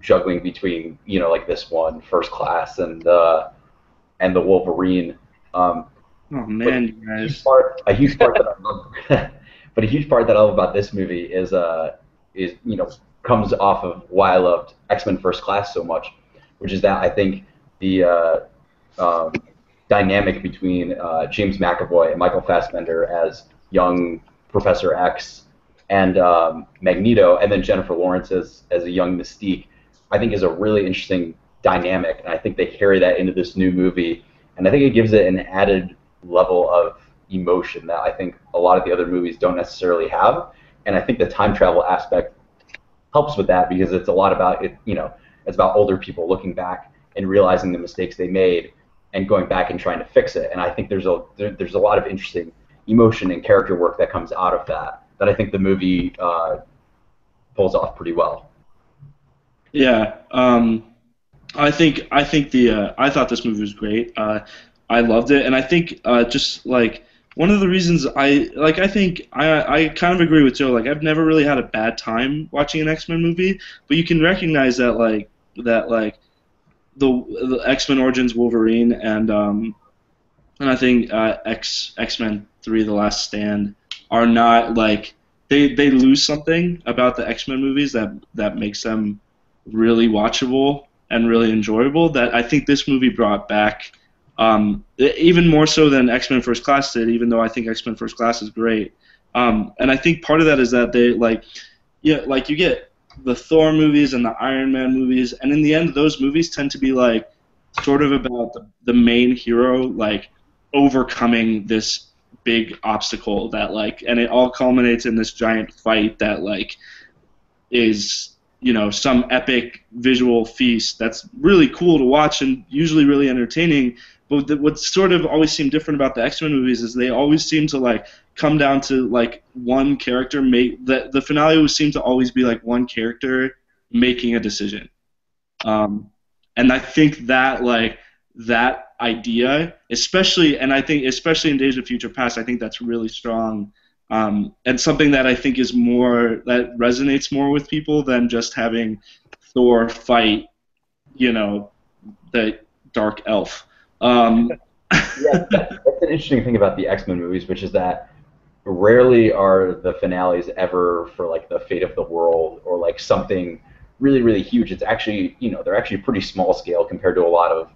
juggling between, like this one, First Class, and the Wolverine. Oh man, you guys. A huge part that I love, but a huge part that I love about this movie is comes off of why I loved X-Men First Class so much, which is that I think the dynamic between James McAvoy and Michael Fassbender as young Professor X and Magneto, and then Jennifer Lawrence as a young Mystique, I think is a really interesting dynamic, and I think they carry that into this new movie, and I think it gives it an added level of emotion that I think a lot of the other movies don't necessarily have. And I think the time travel aspect helps with that because it's a lot about it. It's about older people looking back and realizing the mistakes they made and going back and trying to fix it. And I think there's a lot of interesting emotion and character work that comes out of that I think the movie pulls off pretty well. Yeah, I thought this movie was great. I loved it, and I think just like one of the reasons I think I kind of agree with Joe. Like I've never really had a bad time watching an X-Men movie, but you can recognize that the X-Men Origins Wolverine and I think X-Men 3: The Last Stand are not like they lose something about the X-Men movies that makes them really watchable and really enjoyable that I think this movie brought back even more so than X-Men First Class did, even though I think X-Men First Class is great. And I think part of that is that they you get the Thor movies and the Iron Man movies, and in the end those movies tend to be like sort of about the main hero like overcoming this big obstacle that and it all culminates in this giant fight that is some epic visual feast that's really cool to watch and usually really entertaining. But what sort of always seemed different about the X-Men movies is they always seem to come down to one character make the finale would seem to always be one character making a decision. And I think that that idea, especially in Days of Future Past, I think that's really strong. And something that I think is that resonates more with people than just having Thor fight, the dark elf. Yeah, that's an interesting thing about the X-Men movies, which is that rarely are the finales ever for the fate of the world or something really, really huge. It's actually, they're actually pretty small scale compared to a lot of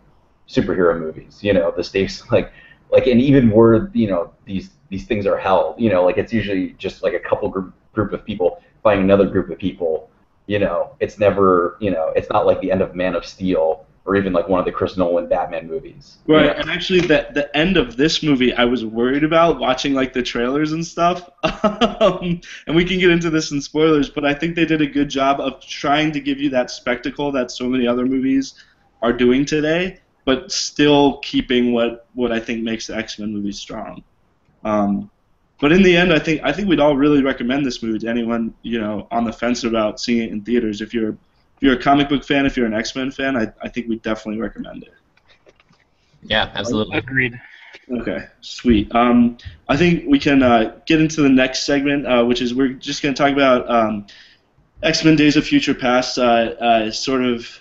superhero movies. The stakes and even where these things are held, it's usually just a couple group of people fighting another group of people. It's never, it's not like the end of Man of Steel or even one of the Chris Nolan Batman movies. Right, and actually the end of this movie I was worried about watching the trailers and stuff. And we can get into this in spoilers, but I think they did a good job of trying to give you that spectacle that so many other movies are doing today, but still keeping what I think makes the X-Men movies strong. But in the end, I think we'd all really recommend this movie to anyone on the fence about seeing it in theaters. If you're a comic book fan, if you're an X-Men fan, I think we definitely recommend it. Yeah, absolutely. Agreed. Okay, sweet. I think we can get into the next segment, which is we're just going to talk about X-Men: Days of Future Past, sort of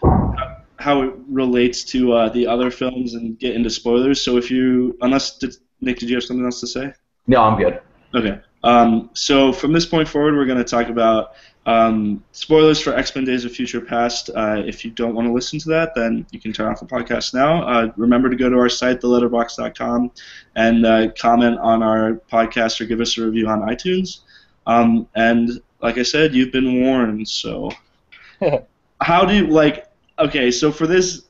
how it relates to the other films, and get into spoilers. So Nick, did you have something else to say? No, I'm good. Okay. So from this point forward, we're going to talk about spoilers for X-Men: Days of Future Past. If you don't want to listen to that, then you can turn off the podcast now. Remember to go to our site, theletterbox.com, and comment on our podcast or give us a review on iTunes. And like I said, you've been warned. So how do you Okay, so for this,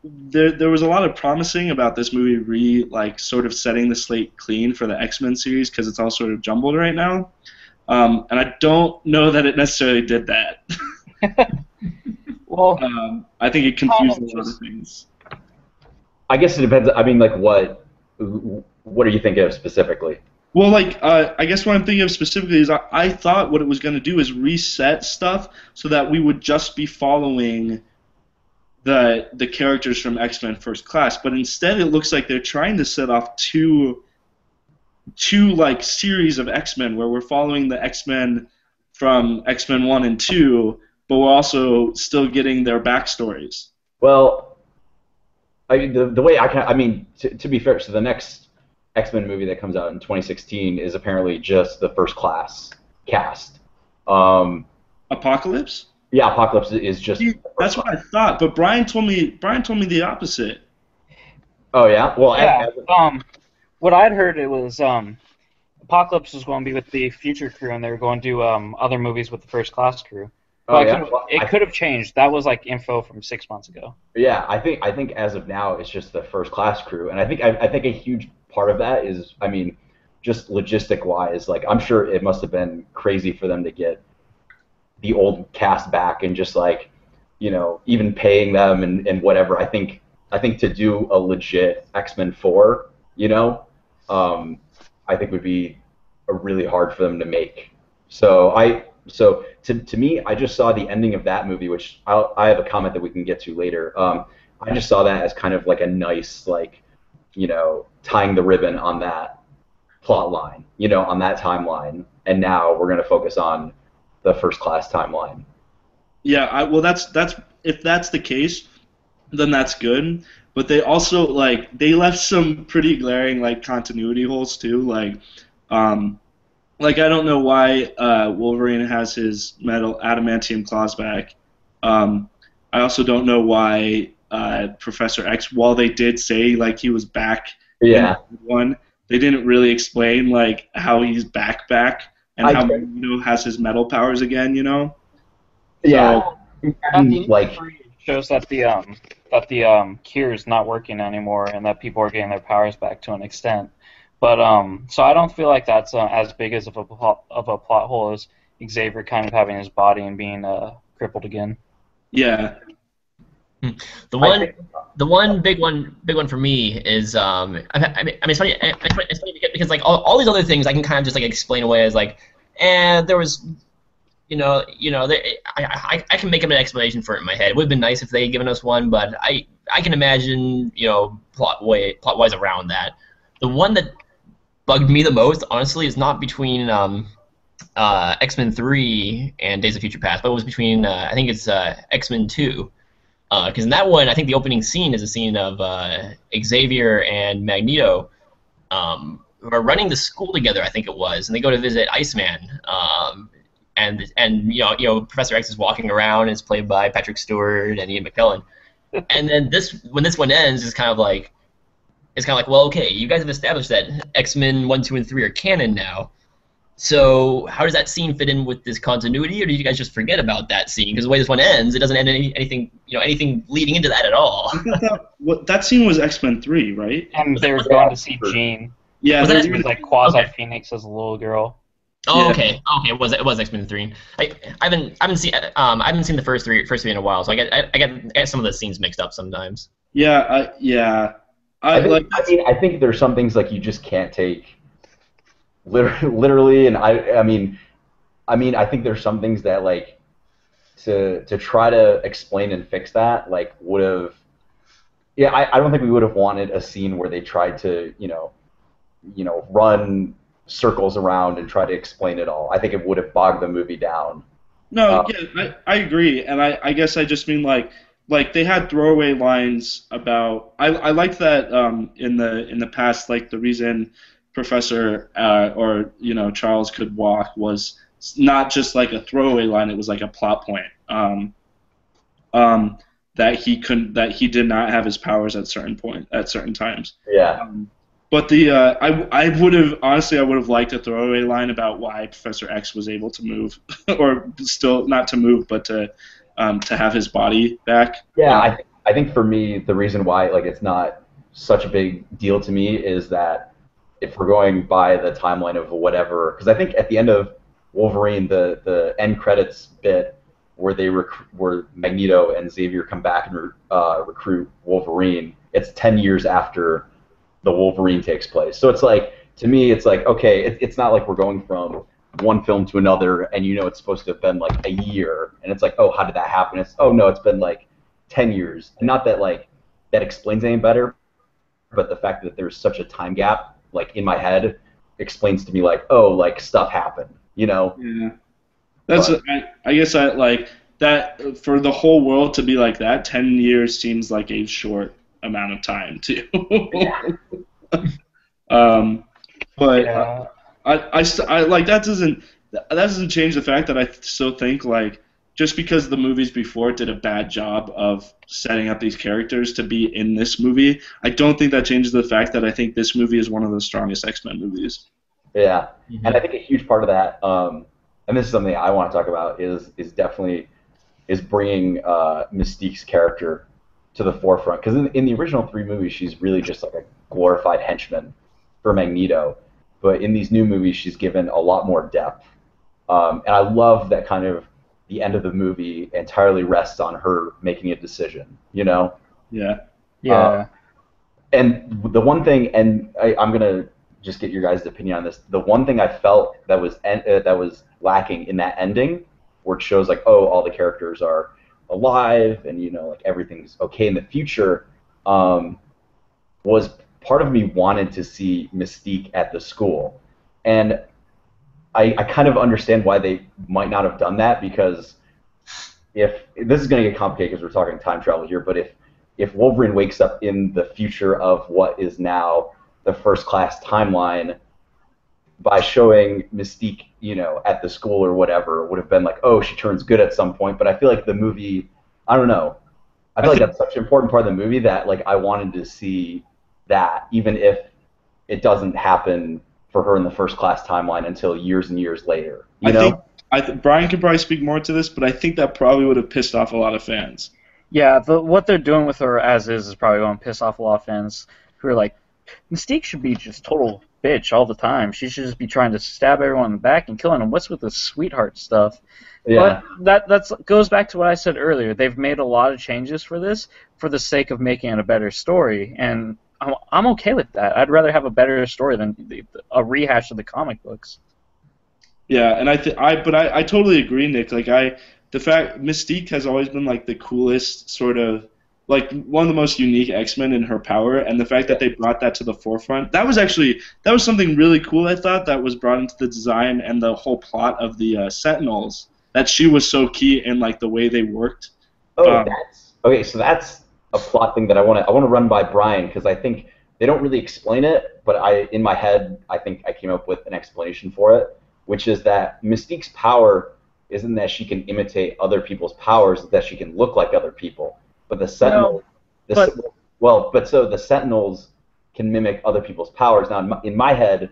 there was a lot of promising about this movie sort of setting the slate clean for the X-Men series because it's all sort of jumbled right now. And I don't know that it necessarily did that. Well, I think it confused a lot of things. I guess it depends. I mean, what are you thinking of specifically? Well, I guess what I'm thinking of specifically is I thought what it was going to do is reset stuff so that we would just be following the characters from X-Men First Class, but instead it looks like they're trying to set off two series of X-Men where we're following the X-Men from X-Men 1 and 2, but we're also still getting their backstories. Well, I mean, the way to be fair, so the next X-Men movie that comes out in 2016 is apparently just the First Class cast. Apocalypse? Yeah, Apocalypse is just. That's what I thought, but Brian told me the opposite. Oh yeah, well yeah. What I'd heard it was Apocalypse was going to be with the Future crew, and they were going to do other movies with the First Class crew. But it could have changed. That was info from 6 months ago. Yeah, I think as of now it's just the First Class crew, and I think a huge part of that is, I mean, just logistic-wise, like I'm sure it must have been crazy for them to get the old cast back and just like, even paying them and whatever. I think to do a legit X-Men 4, I think would be a really hard for them to make. So to me, I just saw the ending of that movie, which I have a comment that we can get to later. I just saw that as kind of like a nice, like, tying the ribbon on that plot line, on that timeline, and now we're going to focus on the First Class timeline. Yeah, well, that's if that's the case, then that's good. But they also they left some pretty glaring continuity holes too. I don't know why Wolverine has his metal adamantium claws back. I also don't know why Professor X, while they did say he was back Yeah. in one, they didn't really explain how he's back and how Magneto has his metal powers again. Yeah. At the end of 3, it shows that the cure is not working anymore, and that people are getting their powers back to an extent. But so I don't feel like that's as big as of a plot hole as Xavier kind of having his body and being crippled again. Yeah. The one big one for me is I mean it's funny because all these other things I can kind of just explain away as there was I can make up an explanation for it in my head. It would have been nice if they had given us one, but I can imagine plot wise around that. The one that bugged me the most, honestly, is not between X-Men 3 and Days of Future Past, but it was between I think it's X-Men 2. Because in that one, I think the opening scene is a scene of Xavier and Magneto who are running the school together, I think it was, and they go to visit Iceman. And Professor X is walking around, and it's played by Patrick Stewart and Ian McKellen. And then when this one ends, it's kind of like, well, okay, you guys have established that X-Men 1, 2, and 3 are canon now. So how does that scene fit in with this continuity, or did you guys just forget about that scene? Because the way this one ends, it doesn't end anything leading into that at all. That scene was X-Men 3, right? And they were going to see Jean. Yeah, it was Quasi Phoenix as a little girl. Oh, Yeah. okay. It was X-Men 3. I haven't seen the first three in a while, so I get some of the scenes mixed up sometimes. Yeah, I think there's some things you just can't take literally, and I mean I think there's some things that to try to explain and fix that would have, I don't think we would have wanted a scene where they tried to run circles around and try to explain it all. I think it would have bogged the movie down. No, I agree, and I guess I just mean they had throwaway lines about. I liked that in the past, the reason Professor or Charles could walk was not just a throwaway line; it was a plot point. That he did not have his powers at certain times. Yeah. But I would have liked a throwaway line about why Professor X was able to move, or still not to move, but to have his body back. Yeah, I think for me the reason why it's not such a big deal to me is that if we're going by the timeline of whatever, because I think at the end of Wolverine, the end credits bit where where Magneto and Xavier come back and recruit Wolverine, it's 10 years after the Wolverine takes place. So it's to me, it's okay, it's not we're going from one film to another, and it's supposed to have been a year, and it's oh, how did that happen? It's no, it's been 10 years. And not that that explains any better, but the fact that there's such a time gap in my head explains to me stuff happened, Yeah. That's I guess I that for the whole world to be like that. 10 years seems like a short amount of time too. But Yeah. I that doesn't change the fact that I still think just because the movies before did a bad job of setting up these characters to be in this movie, I don't think that changes the fact that I think this movie is one of the strongest X-Men movies. Yeah, and I think a huge part of that, and this is something I want to talk about, is definitely bringing Mystique's character to the forefront. Because in the original 3 movies, she's really just a glorified henchman. for Magneto, but in these new movies she's given a lot more depth. And I love that kind of the end of the movie entirely rests on her making a decision, you know? Yeah. Yeah. And the one thing, and I'm gonna just get your guys' opinion on this. The one thing I felt that was lacking in that ending, where it shows like, oh, all the characters are alive, and like everything's okay in the future, was part of me wanted to see Mystique at the school, and I kind of understand why they might not have done that, because if this is going to get complicated because we're talking time travel here, but if Wolverine wakes up in the future of what is now the First Class timeline, by showing Mystique, at the school or whatever, it would have been like, oh, she turns good at some point. But I feel like the movie, I don't know. I feel like that's such an important part of the movie that like I wanted to see that, even if it doesn't happen for her in the First Class timeline until years and years later. You know? think Brian could probably speak more to this, but I think that probably would have pissed off a lot of fans. Yeah, what they're doing with her as is probably going to piss off a lot of fans who are like, Mystique should be just total bitch all the time. She should just be trying to stab everyone in the back and killing them. What's with this sweetheart stuff? Yeah. But that goes back to what I said earlier. They've made a lot of changes for this for the sake of making it a better story, and I'm okay with that. I'd rather have a better story than a rehash of the comic books. Yeah, and I totally agree, Nick. Like the fact Mystique has always been like the coolest sort of, like one of the most unique X-Men in her power, and the fact that they brought that to the forefront, that was something really cool. I thought that was brought into the design and the whole plot of the Sentinels. That she was so key in like the way they worked. Oh, that's okay. So that's a plot thing that I want to run by Brian, because I think they don't really explain it, but in my head I think I came up with an explanation for it, which is that Mystique's power isn't that she can imitate other people's powers, it's that she can look like other people. But the Sentinels, so the Sentinels can mimic other people's powers. Now, in my head,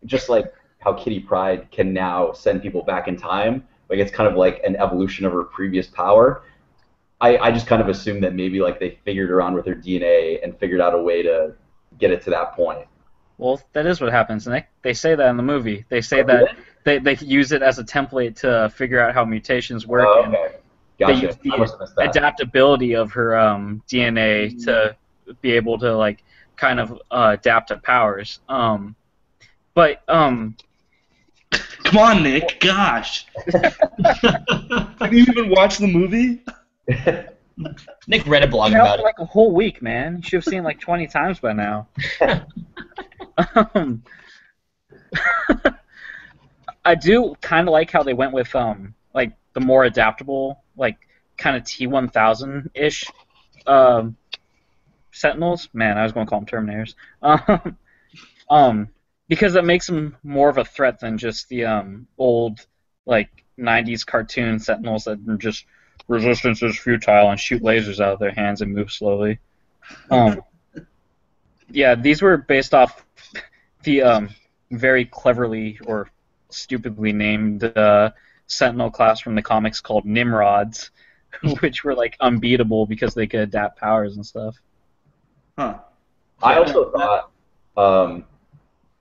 just like how Kitty Pryde can now send people back in time, like it's kind of like an evolution of her previous power. I just kind of assumed that maybe like they figured around with her DNA and figured out a way to get it to that point. Well, that is what happens, Nick. They say that in the movie. They say that they use it as a template to figure out how mutations work. Oh, okay. Gotcha. They use the adaptability of her DNA to be able to like kind of adapt to powers. But Come on, Nick. Gosh. Did you even watch the movie? Nick read a blog you know, about for like a whole week, man. You should have seen like 20 times by now. I do kind of like how they went with like the more adaptable, like kind of T-1000-ish Sentinels. Man, I was going to call them Terminators. Because it makes them more of a threat than just the old like 90s cartoon Sentinels that are just resistance is futile and shoot lasers out of their hands and move slowly. Yeah, these were based off the very cleverly or stupidly named Sentinel class from the comics called Nimrods, which were like unbeatable because they could adapt powers and stuff. Huh. I also thought,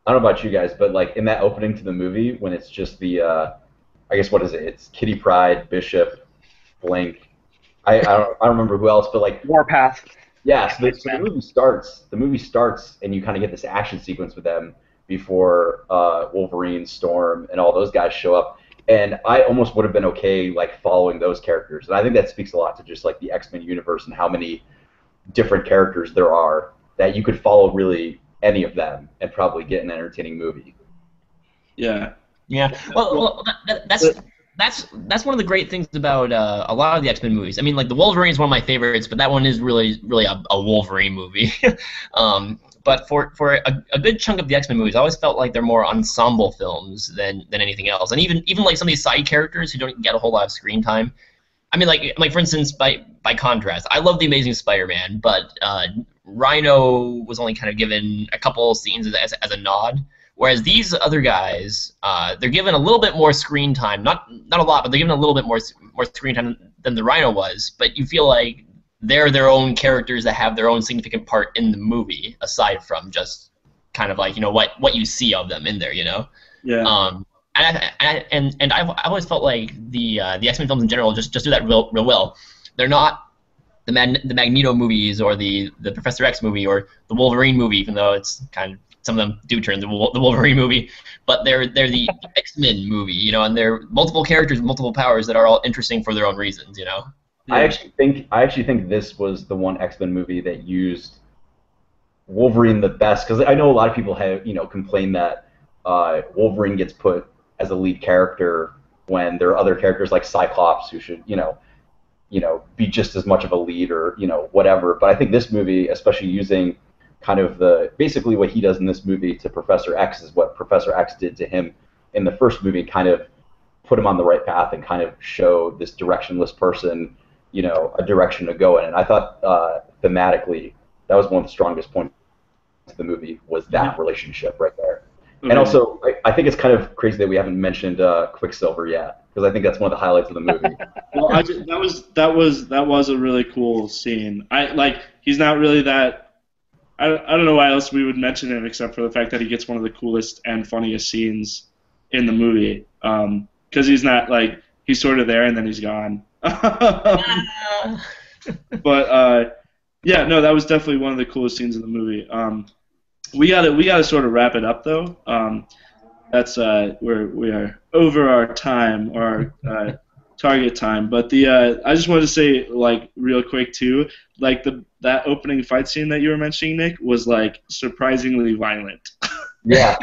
I don't know about you guys, but like in that opening to the movie when it's just the, I guess what is it? It's Kitty Pryde, Bishop, Blink. I don't remember who else, but like Warpath. Yeah, so the movie starts. The movie starts, and you kind of get this action sequence with them before Wolverine, Storm, and all those guys show up. And I almost would have been okay like following those characters. And I think that speaks a lot to just like the X-Men universe and how many different characters there are that you could follow really any of them and probably get an entertaining movie. Yeah. Yeah. Well, that's one of the great things about a lot of the X-Men movies. I mean, like the Wolverine is one of my favorites, but that one is really a Wolverine movie. But for a good chunk of the X-Men movies, I always felt like they're more ensemble films than anything else. And even like some of these side characters who don't get a whole lot of screen time. I mean, like for instance, by contrast, I love the Amazing Spider-Man, but Rhino was only kind of given a couple scenes as a nod. Whereas these other guys, they're given a little bit more screen time, not a lot, but they're given a little bit more screen time than the Rhino was. But you feel like they're their own characters that have their own significant part in the movie, aside from just kind of like what you see of them in there, Yeah. And I've always felt like the X-Men films in general just do that real well. They're not the Magneto movies or the Professor X movie or the Wolverine movie, even though it's kind of some of them do turn the Wolverine movie, but they're the X-Men movie, and they're multiple characters with multiple powers that are all interesting for their own reasons, Yeah. I actually think this was the one X-Men movie that used Wolverine the best, because I know a lot of people have complained that Wolverine gets put as a lead character when there are other characters like Cyclops who should be just as much of a lead or whatever. But I think this movie, especially using kind of basically what he does in this movie to Professor X is what Professor X did to him in the first movie, kind of put him on the right path and kind of show this directionless person a direction to go in. And I thought thematically that was one of the strongest points of the movie, was that relationship right there. Mm-hmm. And also, I think it's kind of crazy that we haven't mentioned Quicksilver yet, because I think that's one of the highlights of the movie. Well, that was a really cool scene. He's not really that. I don't know why else we would mention him except for the fact that he gets one of the coolest and funniest scenes in the movie. Because he's not he's sort of there and then he's gone. But yeah, no, that was definitely one of the coolest scenes in the movie. We gotta sort of wrap it up though. That's we are over our time or our target time. But I just wanted to say real quick too, that opening fight scene that you were mentioning, Nick, was surprisingly violent. Yeah,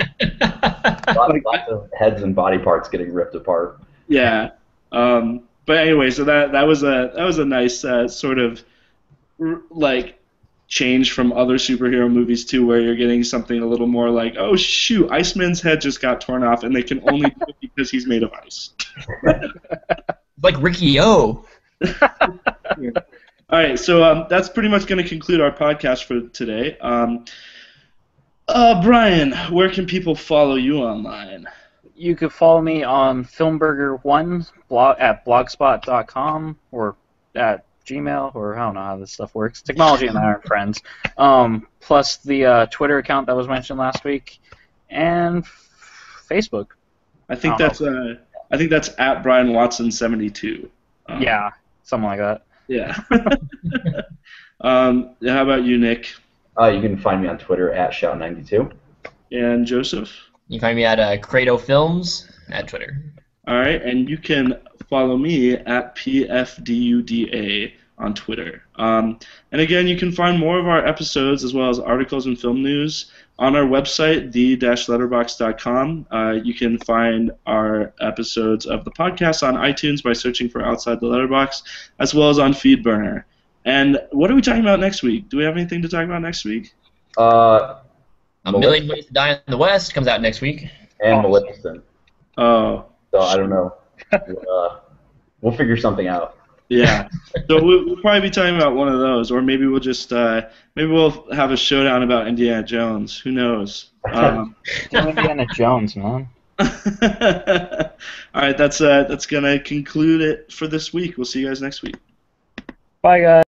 lots of heads and body parts getting ripped apart. Yeah. But anyway, so that was a nice sort of change from other superhero movies too, where you're getting something a little more oh shoot, Iceman's head just got torn off, and they can only do it because he's made of ice. Like Ricky O. Yeah. All right, so that's pretty much going to conclude our podcast for today. Brian, where can people follow you online? You could follow me on Filmburger1 at blogspot.com or at Gmail, or I don't know how this stuff works. Technology and I are friends. Plus the Twitter account that was mentioned last week, and Facebook. I think that's at Brian Watson 72. Yeah, something like that. Yeah. How about you, Nick? You can find me on Twitter at Shout92. And Joseph? You can find me at Credo Films at Twitter. All right, and you can follow me at PFDUDA on Twitter. And again, you can find more of our episodes as well as articles and film news on our website, the-letterbox.com. You can find our episodes of the podcast on iTunes by searching for Outside the Letterbox, as well as on FeedBurner. And what are we talking about next week? Do we have anything to talk about next week? A Million Ways to Die in the West comes out next week. And Maleficent. Oh. So I don't know. We'll figure something out. Yeah. So we'll probably be talking about one of those, or maybe we'll just maybe we'll have a showdown about Indiana Jones. Who knows? Indiana Jones, man. All right, that's gonna conclude it for this week. We'll see you guys next week. Bye, guys.